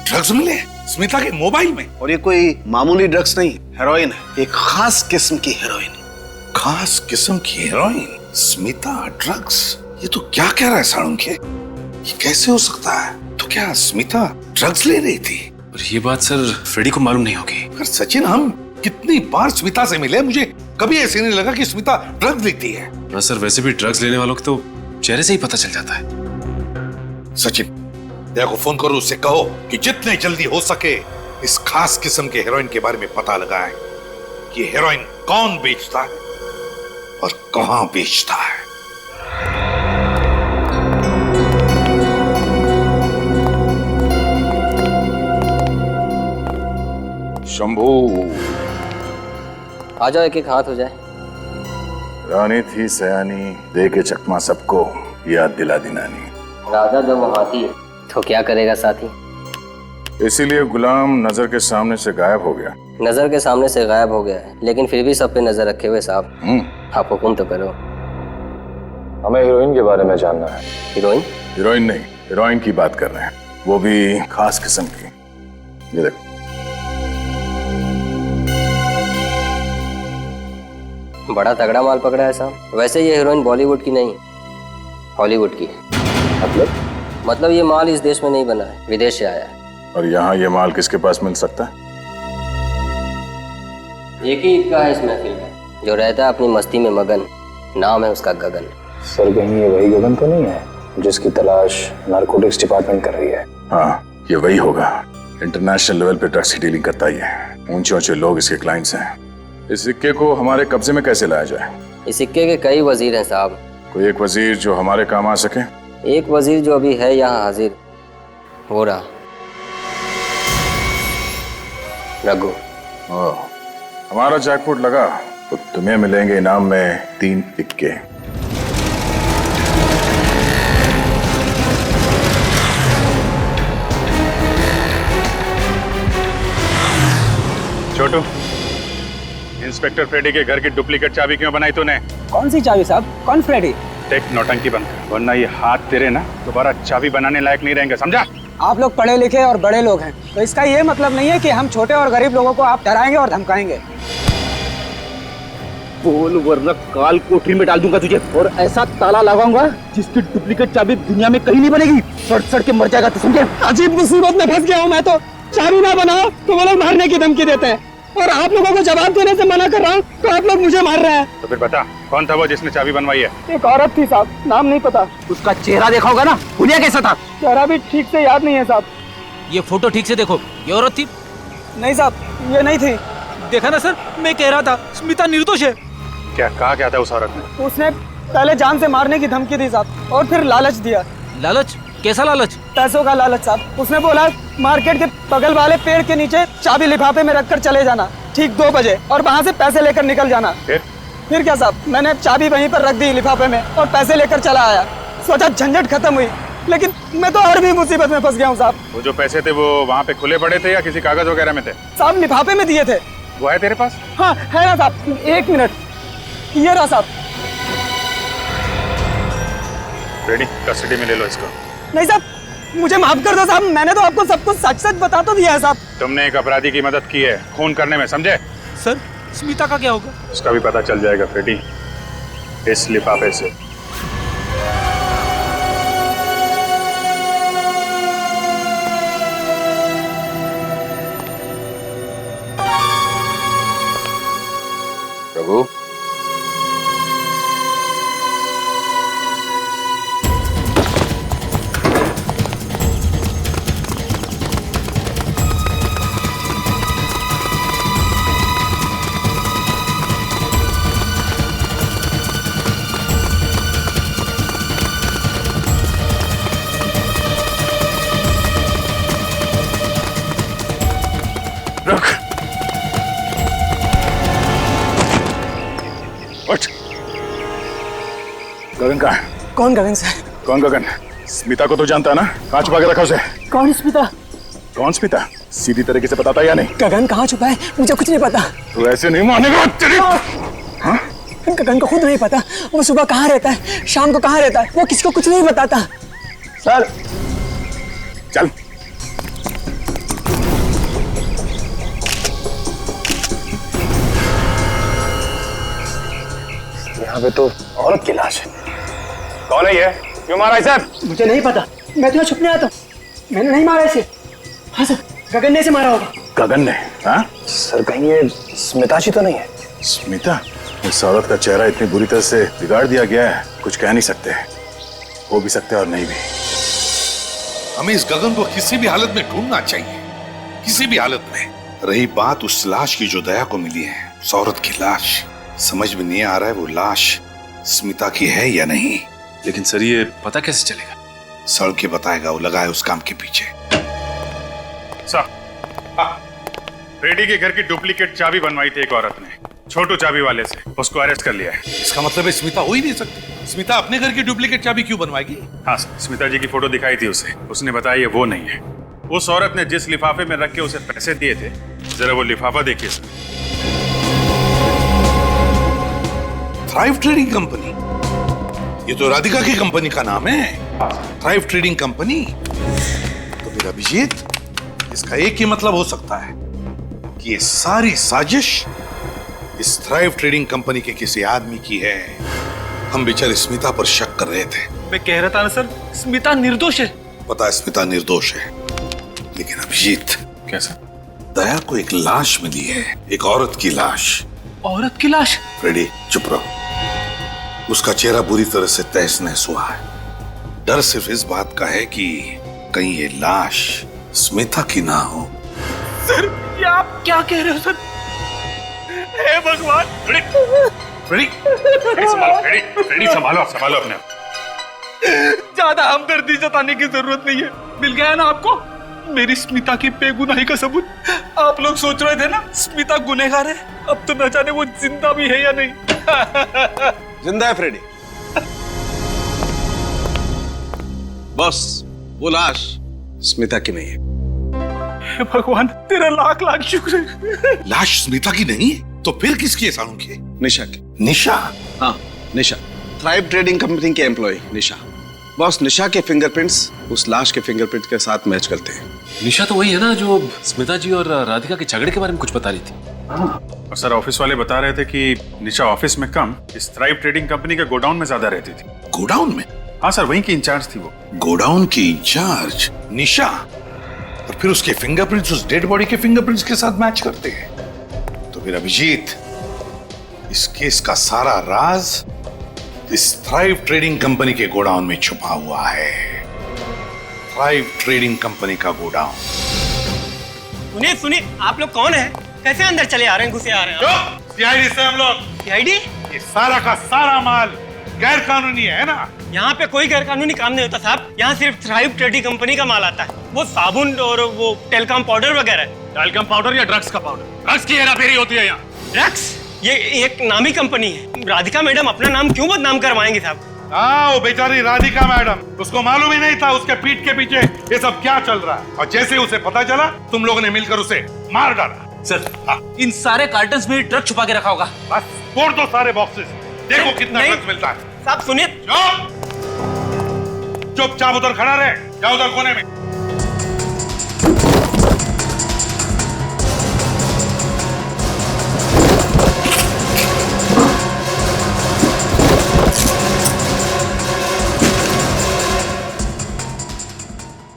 ड्रग्स मिले स्मिता के मोबाइल में? और ये कोई मामूली ड्रग्स नहीं, हेरोइन है। एक खास किस्म की हेरोइन। खास किस्म की हेरोइन? स्मिता ड्रग्स? ये तो क्या कह रहा है साळुंखे? ये कैसे हो सकता है? तो क्या स्मिता ड्रग्स ले रही थी? और ये बात सर फ्रेडी को मालूम नहीं होगी। पर सचिन, हम कितनी बार स्मिता से मिले, मुझे कभी ऐसे नहीं लगा कि स्मिता ड्रग्स लेती है। ना सर, वैसे भी ड्रग्स लेने वालों को तो चेहरे से ही पता चल जाता है। सचिन, दया को फोन करो, उससे कहो कि जितने जल्दी हो सके इस खास किस्म के हेरोइन के बारे में पता लगाएं कि हेरोइन कौन बेचता है और कहां बेचता है। शंभू, आ जाओ, एक एक हाथ हो जाए। रानी थी सयानी, दे के चकमा सबको याद दिला दिनानी। राजा जब वहां थी तो क्या करेगा साथी? इसीलिए गुलाम नजर के सामने से गायब हो गया। नजर के सामने से गायब हो गया है, लेकिन फिर भी सब पे नजर रखे हुए साहब। आप हुक्म तो करो। हमें हीरोइन के बारे में जानना है। हीरोइन? हीरोइन नहीं, हीरोइन की बात कर रहे हैं, वो भी खास किस्म की। ये देखो। बड़ा तगड़ा माल पकड़ा है साहब। वैसे ये हीरोइन बॉलीवुड की नहीं, हॉलीवुड की है। मतलब ये माल इस देश में नहीं बना है, विदेश से आया है। और यहाँ ये माल किसके पास मिल सकता है? एक ही इक्का है इस महफिल में, जो रहता है अपनी मस्ती में मगन। नाम है उसका गगन। सर, कहीं ये वही गगन तो नहीं है जिसकी तलाश नारकोटिक्स डिपार्टमेंट कर रही है? हाँ, ये वही होगा। इंटरनेशनल लेवल पे ड्रग्स की डीलिंग करता ही है। ऊंचे ऊंचे लोग इसके क्लाइंट्स हैं। इस सिक्के को हमारे कब्जे में कैसे लाया जाए? इस सिक्के के कई वजीर हैं साहब। कोई एक वजीर जो हमारे काम आ सके? एक वजीर जो अभी है यहाँ हाजिर, हो रहा रघु। हमारा जैकपॉट लगा तो तुम्हें मिलेंगे इनाम में 3 सिक्के। छोटू, इंस्पेक्टर फ्रेडी के घर की डुप्लीकेट चाबी क्यों बनाई तूने? कौन सी चाबी साहब? कौन फ्रेडी? टेक नौटंकी बंद कर, वरना ये हाथ तेरे ना दोबारा चाबी बनाने लायक नहीं रहेंगे, समझा? आप लोग पढ़े लिखे और बड़े लोग हैं, तो इसका ये मतलब नहीं है कि हम छोटे और गरीब लोगों को आप डराएंगे और धमकाएंगे। बोल, वरना काल कोठरी में डाल दूंगा तुझे, और ऐसा ताला लगाऊंगा जिसकी डुप्लीकेट चाबी दुनिया में कहीं नहीं बनेगी। सड़ सड़ के मर जाएगा, तो समझे? अजीब मुसीबत में फंस गया हूँ मैं तो। चाबी ना बनाओ तो वो लोग मारने की धमकी देते हैं, और आप लोगों को जवाब देने से मना कर रहा हूँ तो आप लोग मुझे मार रहे हैं। तो फिर बता, कौन था वो जिसने चाबी बनवाई है? एक औरत थी साहब, नाम नहीं पता। उसका चेहरा देखा होगा ना, हुलिया कैसा था? चेहरा भी ठीक से याद नहीं है साहब। ये फोटो ठीक से देखो, ये औरत थी? नहीं साहब, ये नहीं थी। देखा ना सर, मैं कह रहा था स्मिता निर्दोष है। क्या कहा क्या था उस औरत ने? उसने पहले जान से मारने की धमकी दी साहब, और फिर लालच दिया। लालच? कैसा लालच? पैसों का लालच साहब। उसने बोला मार्केट के बगल वाले पेड़ के नीचे चाबी लिफाफे में रखकर चले जाना ठीक 2 बजे, और वहाँ से पैसे लेकर निकल जाना। फिर क्या साहब, मैंने चाबी वहीं पर रख दी लिफाफे में और पैसे लेकर चला आया। सोचा झंझट खत्म हुई, लेकिन मैं तो और भी मुसीबत में फंस गया हूँ साहब। वो जो पैसे थे वो वहाँ पे खुले पड़े थे या किसी कागज वगैरह में थे? साहब लिफाफे में दिए थे। वो है तेरे पास? हाँ है ना साहब, 1 मिनट, ये रहा साहब। रेडी, कस्टडी में ले लो इसको। नहीं साहब, मुझे माफ कर दो साहब, मैंने तो आपको सब कुछ सच सच बता तो दिया है साहब। तुमने एक अपराधी की मदद की है खून करने में, समझे? सर, स्मिता का क्या होगा? उसका भी पता चल जाएगा फ्रेडी, इस लिफाफे से। प्रभु, गगन कहाँ है? कौन गगन सर? कौन गगन? स्मिता को तो जानता है ना, कहाँ छुपा के रखा उसे? कौन स्मिता? कौन स्मिता? सीधी तरीके से बताता या नहीं? गगन कहाँ छुपा है मुझे कुछ नहीं पता। तू ऐसे नहीं मानेगा तेरी। हाँ? गगन को खुद नहीं पता वो सुबह कहाँ रहता है, शाम को कहाँ रहता है, वो किसको कुछ नहीं बताता। सर चल। यहाँ पे तो औरत की लाश है। कौन है ये? क्यों मारा इसे? मुझे नहीं पता, मैं तो छुपने आया था, मैंने नहीं मारा इसे। हाँ सर, गगन ने इसे मारा होगा। गगन ने? हाँ सर कहीं ये स्मिता जी तो नहीं है? स्मिता? इस औरत का चेहरा इतनी बुरी तरह से बिगाड़ दिया गया है, कुछ कह नहीं सकते। हो भी सकते और नहीं भी। हमें इस गगन को किसी भी हालत में ढूंढना चाहिए, किसी भी हालत में। रही बात उस लाश की जो दया को मिली है, उस औरत की लाश, समझ में नहीं आ रहा है वो लाश स्मिता की है या नहीं। लेकिन सर ये पता कैसे चलेगा? सड़ के बताएगा, वो लगा है उस काम के पीछे। फ्रेडी के घर की डुप्लीकेट चाबी बनवाई थी एक औरत ने, छोटू चाबी वाले से। उसको अरेस्ट कर लिया है। इसका मतलब है स्मिता हो ही नहीं सकती। स्मिता अपने घर की डुप्लीकेट चाबी क्यों बनवाएगी? हाँ सर, स्मिता जी की फोटो दिखाई थी उसे, उसने बताया ये वो नहीं है। उस औरत ने जिस लिफाफे में रख के उसे पैसे दिए थे, जरा वो लिफाफा देखिए सर। थ्राइव ट्रेडिंग कंपनी, ये तो राधिका की कंपनी का नाम है, थ्राइव ट्रेडिंग कंपनी। तो फिर अभिजीत, इसका एक ही मतलब हो सकता है कि ये सारी साजिश इस थ्राइव ट्रेडिंग कंपनी के किसी आदमी की है। हम बेचारे स्मिता पर शक कर रहे थे। मैं कह रहा था ना सर, स्मिता निर्दोष है। पता है स्मिता निर्दोष है, लेकिन अभिजीत कैसा? दया को एक लाश मिली है, एक औरत की लाश। औरत की लाश? फ्रेडी चुप रहो। उसका चेहरा बुरी तरह से तहस नहस हुआ है। डर सिर्फ इस बात का है कि कहीं ये लाश स्मिता की ना हो। सर ये आप क्या कह रहे हो सर? हे भगवान! फ्रेडी संभालो अपने आप। ज्यादा हमदर्दी जताने की जरूरत नहीं है, मिल गया ना आपको मेरी स्मिता की बेगुनाही का सबूत। आप लोग सोच रहे थे ना स्मिता गुनहगार है, अब तो न जाने वो जिंदा भी है या नहीं। जिंदा है फ्रेडी। बस वो लाश स्मिता की नहीं है। हे भगवान, तेरा लाख लाख शुक्र है। लाश स्मिता की नहीं है तो फिर किसकी है सानू की? निशा की। निशा? हाँ निशा, थ्राइव ट्रेडिंग कंपनी के एम्प्लॉय निशा। बॉस, निशा के फिंगरप्रिंट्स उस लाश के फिंगरप्रिंट के साथ मैच करते हैं। निशा तो वही है ना जो स्मिता जी और राधिका के झगड़े के बारे में कुछ बता रही थी। और सर ऑफिस वाले बता रहे थे कि निशा ऑफिस में कम, इस थ्राइव ट्रेडिंग कंपनी के गोडाउन में ज्यादा रहती थी। गोडाउन में? हाँ सर, वहीं की इंचार्ज थी वो। गोडाउन की इंचार्ज निशा, और फिर उसके फिंगरप्रिंट्स उस डेड बॉडी के फिंगरप्रिंट्स के साथ मैच करते हैं। तो फिर अभिजीत, इस केस का सारा राज इस थ्राइव ट्रेडिंग कंपनी के गोडाउन में छुपा हुआ है। थ्राइव ट्रेडिंग कंपनी का गोडाउन। सुनिए सुनिए, आप लोग कौन है? कैसे अंदर चले आ रहे हैं, घुसे आ रहे हैं? सीआईडी से हम लोग। सीआईडी? ये सारा का सारा माल गैर कानूनी है ना? यहाँ पे कोई गैर कानूनी काम नहीं होता साहब, यहाँ सिर्फ थ्राइव ट्रेडिंग कंपनी का माल आता है। वो साबुन और वो टेलकॉम पाउडर वगैरह। टेलकॉम पाउडर या ड्रग्स का पाउडर? ड्रग्स की हेराफेरी होती है यहाँ। ड्रग्स? ये एक नामी कंपनी है। राधिका मैडम अपना नाम क्यों बदनाम करवाएंगे साहब? हाँ, वो बेचारी राधिका मैडम, उसको मालूम ही नहीं था उसके पीठ के पीछे ये सब क्या चल रहा है। और जैसे उसे पता चला, तुम लोगों ने मिलकर उसे मार डाला। सर इन सारे कार्टन्स में ट्रक छुपा के रखा होगा। बस फोड़ दो सारे बॉक्सेस, देखो कितना ड्रग्स मिलता है। साहब सुनिए। चुपचाप उधर खड़ा रहे, जाओ उधर कोने में।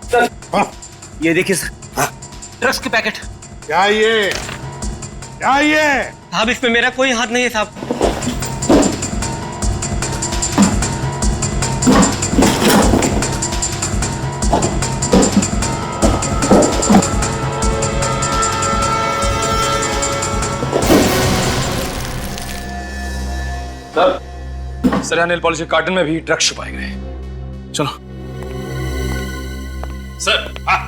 सर ये देखिए सर, ड्रग्स के पैकेट। क्या ये? क्या ये? साहब इसमें मेरा कोई हाथ नहीं है साहब। सर यहाँ नेल पॉलिश के कार्टन में भी ड्रग्स छुपाए गए। चलो सर। हाँ,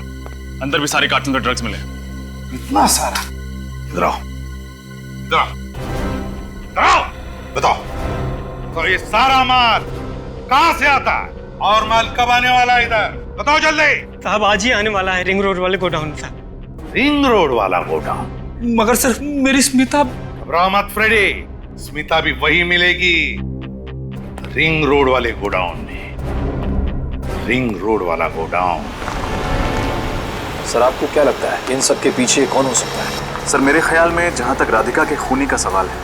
अंदर भी सारे कार्टन में ड्रग्स मिले। इतना सारा? इधर आओ, इधर आओ, इधर आओ। बताओ तो ये सारा माल कहाँ से आता है और माल कब आने वाला है इधर? बताओ जल्दी। साहब आज ही आने वाला है, रिंग रोड वाले गोडाउन में साहब। रिंग रोड वाला गोडाउन? मगर सर मेरी स्मिता। घबराओ मत फ्रेडी, स्मिता भी वही मिलेगी, रिंग रोड वाले गोडाउन में। रिंग रोड वाला गोडाउन। सर आपको क्या लगता है इन सब के पीछे कौन हो सकता है? सर मेरे ख्याल में जहाँ तक राधिका के खूनी का सवाल है,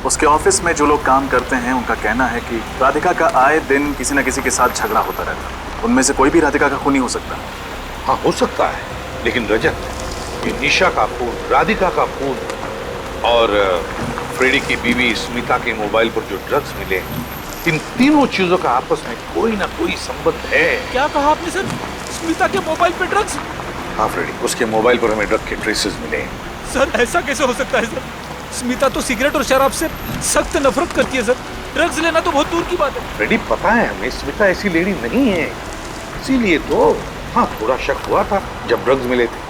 उसके ऑफिस में जो लोग काम करते हैं उनका कहना है कि राधिका का आए दिन किसी न किसी के साथ झगड़ा होता रहता है। उनमें से कोई भी राधिका का खूनी हो सकता है। हाँ हो सकता है, लेकिन रजत, ये निशा का खून, राधिका का खून और फ्रेडी की बीवी स्मिता के मोबाइल पर जो ड्रग्स मिले, इन तीनों चीजों का आपस में कोई ना कोई संबंध है। क्या कहा आपने सर? स्मिता के मोबाइल पे ड्रग्स? हाँ फ्रेडी, उसके मोबाइल पर हमें ड्रग के ट्रेसेस मिले। सर ऐसा कैसे हो सकता है सर? स्मिता तो सिगरेट और शराब से सख्त नफरत करती है सर। ड्रग्स लेना तो बहुत दूर की बात है। फ्रेडी पता है हमें स्मिता ऐसी लेडी नहीं है, इसीलिए तो हाँ थोड़ा शक हुआ था जब ड्रग्स मिले थे।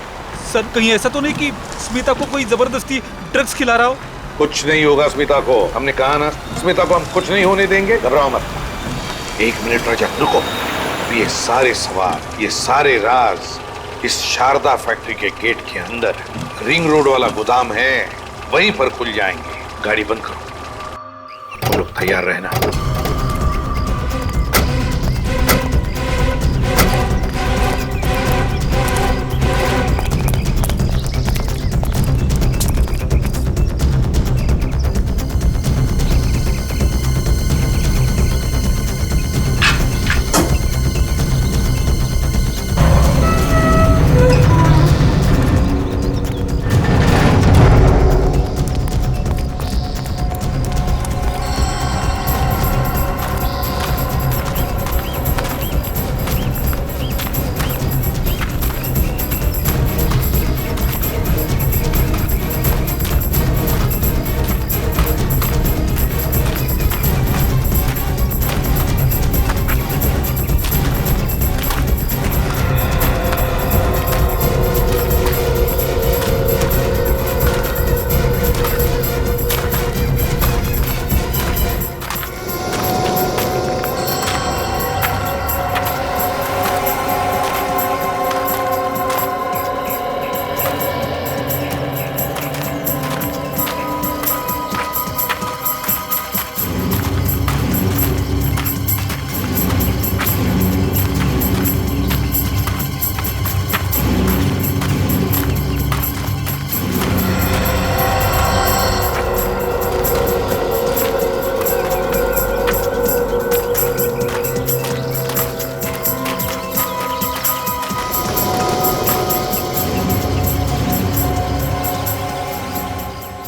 सर कहीं ऐसा तो नहीं कि स्मिता को कोई जबरदस्ती ड्रग्स खिला रहा हो? कुछ नहीं होगा स्मिता को, हमने कहा ना स्मिता को हम कुछ नहीं होने देंगे, घबराओ मत। एक मिनट रजत रुको, ये सारे सवाल, ये सारे राज इस शारदा फैक्ट्री के गेट के अंदर रिंग रोड वाला गोदाम है, वहीं पर खुल जाएंगे। गाड़ी बंद करो, तुम लोग तैयार रहना।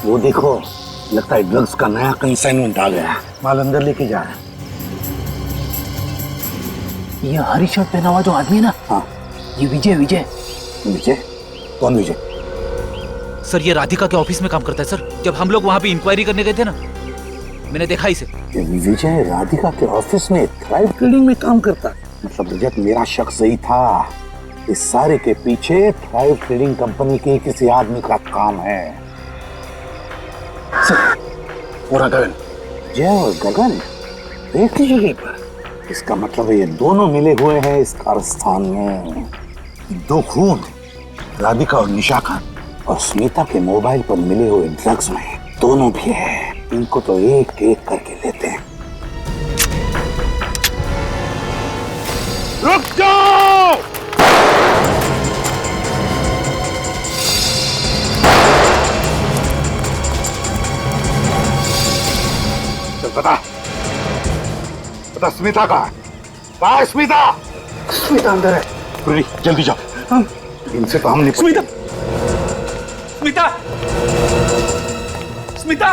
वो देखो, लगता है ड्रग्स का नया कंसाइनमेंट आ गया। माल अंदर लेके जा रहा है। ये हरी शर्ट पहना हुआ जो आदमी है ना, हाँ ये विजय। विजय? कौन विजय? सर ये राधिका के ऑफिस में काम करता है सर। जब हम लोग वहाँ पे इंक्वायरी करने गए थे ना, मैंने देखा इसे। विजय राधिका के ऑफिस में थ्राइव ट्रेडिंग में काम करता है। मतलब रजत, मेरा शक सही था। इस सारे के पीछे थ्राइव ट्रेडिंग कंपनी के किसी आदमी का काम है। पूरा गगन, जय और गगन एक ही जगह पर। इसका मतलब है ये दोनों मिले हुए हैं इस कारस्थान में। दो खून, राधिका और निशा का, और स्मिता के मोबाइल पर मिले हुए ड्रग्स में दोनों भी है। इनको तो एक एक करके लेते हैं। रुक जाओ! पता स्मिता कहाँ है? स्मिता अंदर है। जल्दी जाओ, इनसे तो हम नहीं। स्मिता स्मिता स्मिता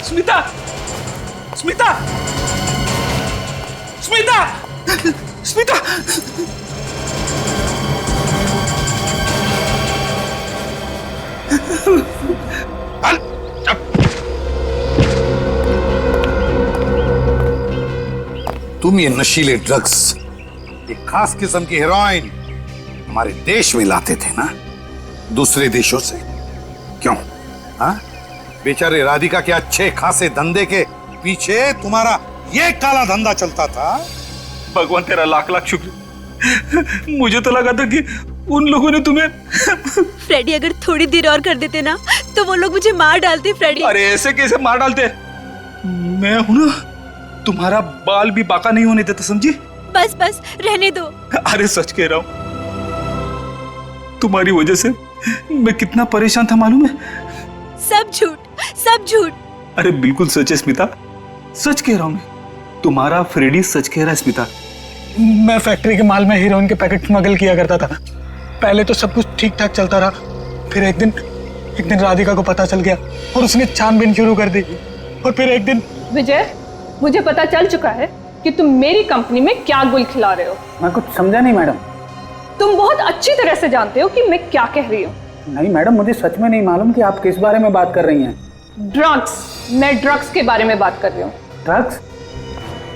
स्मिता स्मिता स्मिता स्मिता तुम ये नशीले ड्रग्स, एक खास किस्म की हेरोइन हमारे देश में लाते थे ना, दूसरे देशों से। क्यों? हाँ, बेचारे राधिका के अच्छे खासे धंधे के पीछे तुम्हारा ये काला धंधा चलता था। भगवान तेरा लाख लाख शुक्र। मुझे तो लगा था कि उन लोगों ने तुम्हें फ्रेडी, अगर थोड़ी देर और कर देते ना तो वो लोग मुझे मार डालते फ्रेडी। अरे ऐसे कैसे मार डालते? मैं हूं ना, तुम्हारा बाल भी बाका नहीं होने देता, समझी? बस बस रहने दो। अरे सच कह रहा हूं, तुम्हारी वजह से मैं कितना परेशान था मालूम है? सब झूठ, सब झूठ। अरे बिल्कुल सच है स्मिता, सच कह रहा हूं मैं। तुम्हारा फ्रेडी सच कह रहा है स्मिता। मैं फैक्ट्री के माल में हीरोइन के पैकेट स्मगल किया करता था। पहले तो सब कुछ ठीक ठाक चलता रहा, फिर एक दिन राधिका को पता चल गया और उसने छानबीन शुरू कर दी। और फिर एक दिन विजय, मुझे पता चल चुका है कि तुम मेरी कंपनी में क्या गुल खिला रहे हो। मैं कुछ समझा नहीं मैडम। तुम बहुत अच्छी तरह से जानते हो कि मैं क्या कह रही हूँ। नहीं मैडम, मुझे सच में नहीं मालूम कि आप किस बारे में बात कर रही हैं। ड्रग्स, मैं ड्रग्स के बारे में बात कर रही हूँ। ड्रग्स?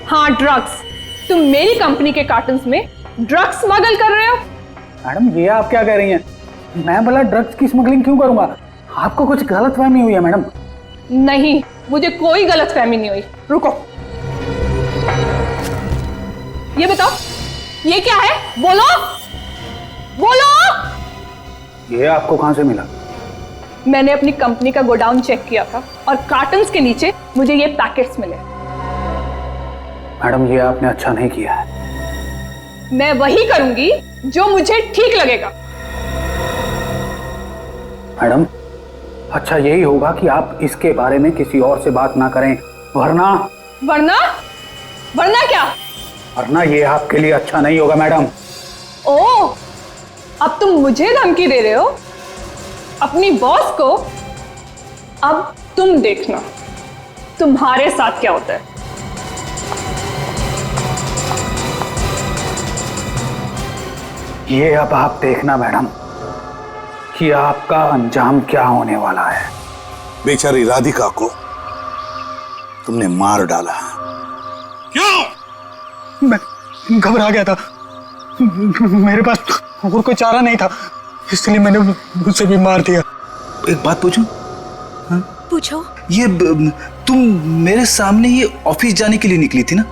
हाँ ड्रग्स। तुम मेरी कंपनी के कार्टन्स में ड्रग्स स्मगल कर रहे हो। मैडम ये आप क्या कह रही हैं? मैं भला ड्रग्स की स्मगलिंग क्यों करूंगा? आपको कुछ गलतफहमी हुई है मैडम। नहीं, मुझे कोई गलतफहमी नहीं हुई। रुको, ये बताओ ये क्या है? बोलो बोलो। ये आपको कहां से मिला? मैंने अपनी कंपनी का गोडाउन चेक किया था और कार्टन्स के नीचे मुझे ये पैकेट्स मिले। मैडम ये आपने अच्छा नहीं किया है। मैं वही करूंगी जो मुझे ठीक लगेगा। मैडम अच्छा यही होगा कि आप इसके बारे में किसी और से बात ना करें, वरना क्या? वरना ये आपके लिए अच्छा नहीं होगा मैडम। ओह, अब तुम मुझे धमकी दे रहे हो अपनी बॉस को? अब तुम देखना तुम्हारे साथ क्या होता है। ये अब आप देखना मैडम कि आपका अंजाम क्या होने वाला है। बेचारी राधिका को तुमने मार डाला। क्यों? मैं घबरा गया था, मेरे पास और कोई चारा नहीं था, इसलिए मैंने उसे भी मार दिया। एक बात पूछूं? पूछो। ये तुम मेरे सामने ये ऑफिस जाने के लिए निकली थी ना?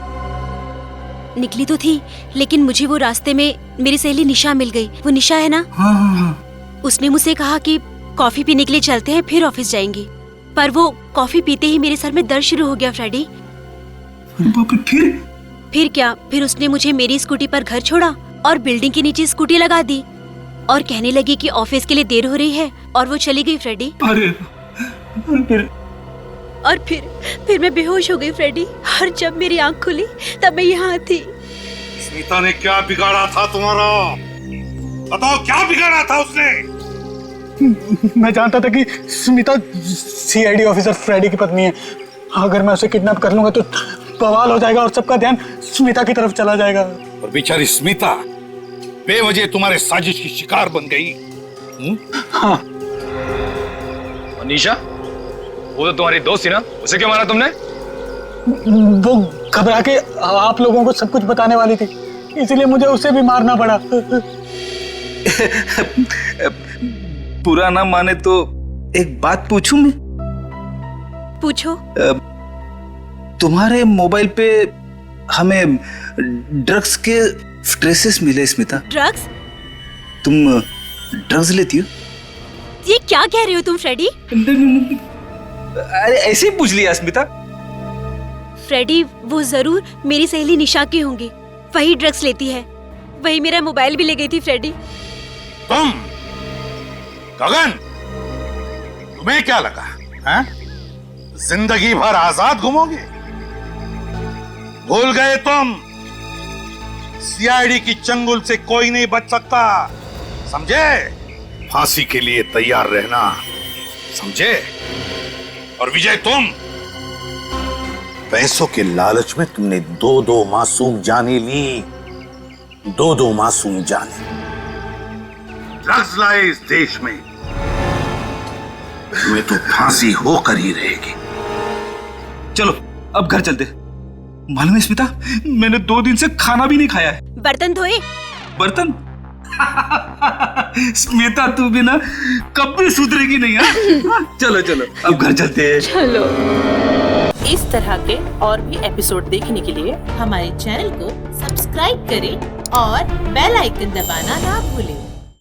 निकली तो थी, लेकिन मुझे वो रास्ते में मेरी सहेली निशा मिल गई। वो निशा है ना? हाँ। उसने मुझसे कहा कि कॉफी पीने के लिए चलते हैं, फिर ऑफिस जाएंगे। पर वो कॉफी पीते ही मेरे सर में दर्द शुरू हो गया फ्रेडी। फिर क्या? फिर उसने मुझे मेरी स्कूटी पर घर छोड़ा और बिल्डिंग के नीचे स्कूटी लगा दी और कहने लगी कि ऑफिस के लिए देर हो रही है, और वो चली गई फ्रेडी। फिर मैं बेहोश हो गई फ्रेडी, और जब मेरी आंख खुली तब मैं यहाँ थी। स्मिता ने क्या बिगाड़ा था तुम्हारा? बताओ क्या बिगाड़ा था उसने? मैं जानता था कि स्मिता सीआईडी ऑफिसर फ्रेडी की पत्नी है। अगर मैं उसे किडनैप कर लूंगा तो बवाल हो जाएगा और सबका ध्यान स्मिता की तरफ चला जाएगा। और बेचारी स्मिता बेवजह तुम्हारे साजिश की शिकार बन गई। हाँ। और निशा, वो तो तुम्हारी दोस्त थी ना, उसे क्यों मारा तुमने? वो घबरा के आप लोगों को सब कुछ बताने वाली थी, इसलिए मुझे उसे भी मारना पड़ा। बुरा ना माने तो एक बात पूछूं मैं? पूछो। तुम्हारे मोबाइल पे हमें ड्रग्स के ट्रेसेस मिले स्मिता। ड्रग्स? तुम ड्रग्स लेती हो? ये क्या कह रहे हो तुम फ्रेडी? अरे ऐसे ही पूछ लिया स्मिता। फ्रेडी, वो जरूर मेरी सहेली निशा की होंगी, वही ड्रग्स लेती है, वही मेरा मोबाइल भी ले गई थी फ्रेडी। तुम गगन, तुम्हें क्या लगा है? जिंदगी भर आजाद घूमोगे? भूल गए तुम, सीआईडी की चंगुल से कोई नहीं बच सकता, समझे? फांसी के लिए तैयार रहना, समझे? और विजय, तुम पैसों के लालच में तुमने दो मासूम जाने ली, दो मासूम जाने। ड्रग्स लाए इस देश में, तुम्हें तो फांसी होकर ही रहेगी। चलो अब घर चलते। मालूम है स्मिता, मैंने 2 दिन से खाना भी नहीं खाया है। बर्तन धोए? बर्तन? स्मिता तू भी ना कभी सुधरेगी नहीं। हाँ? चलो चलो अब घर चलते हैं। चलो। इस तरह के और भी एपिसोड देखने के लिए हमारे चैनल को सब्सक्राइब करें और बेल आइकन दबाना ना भूलें।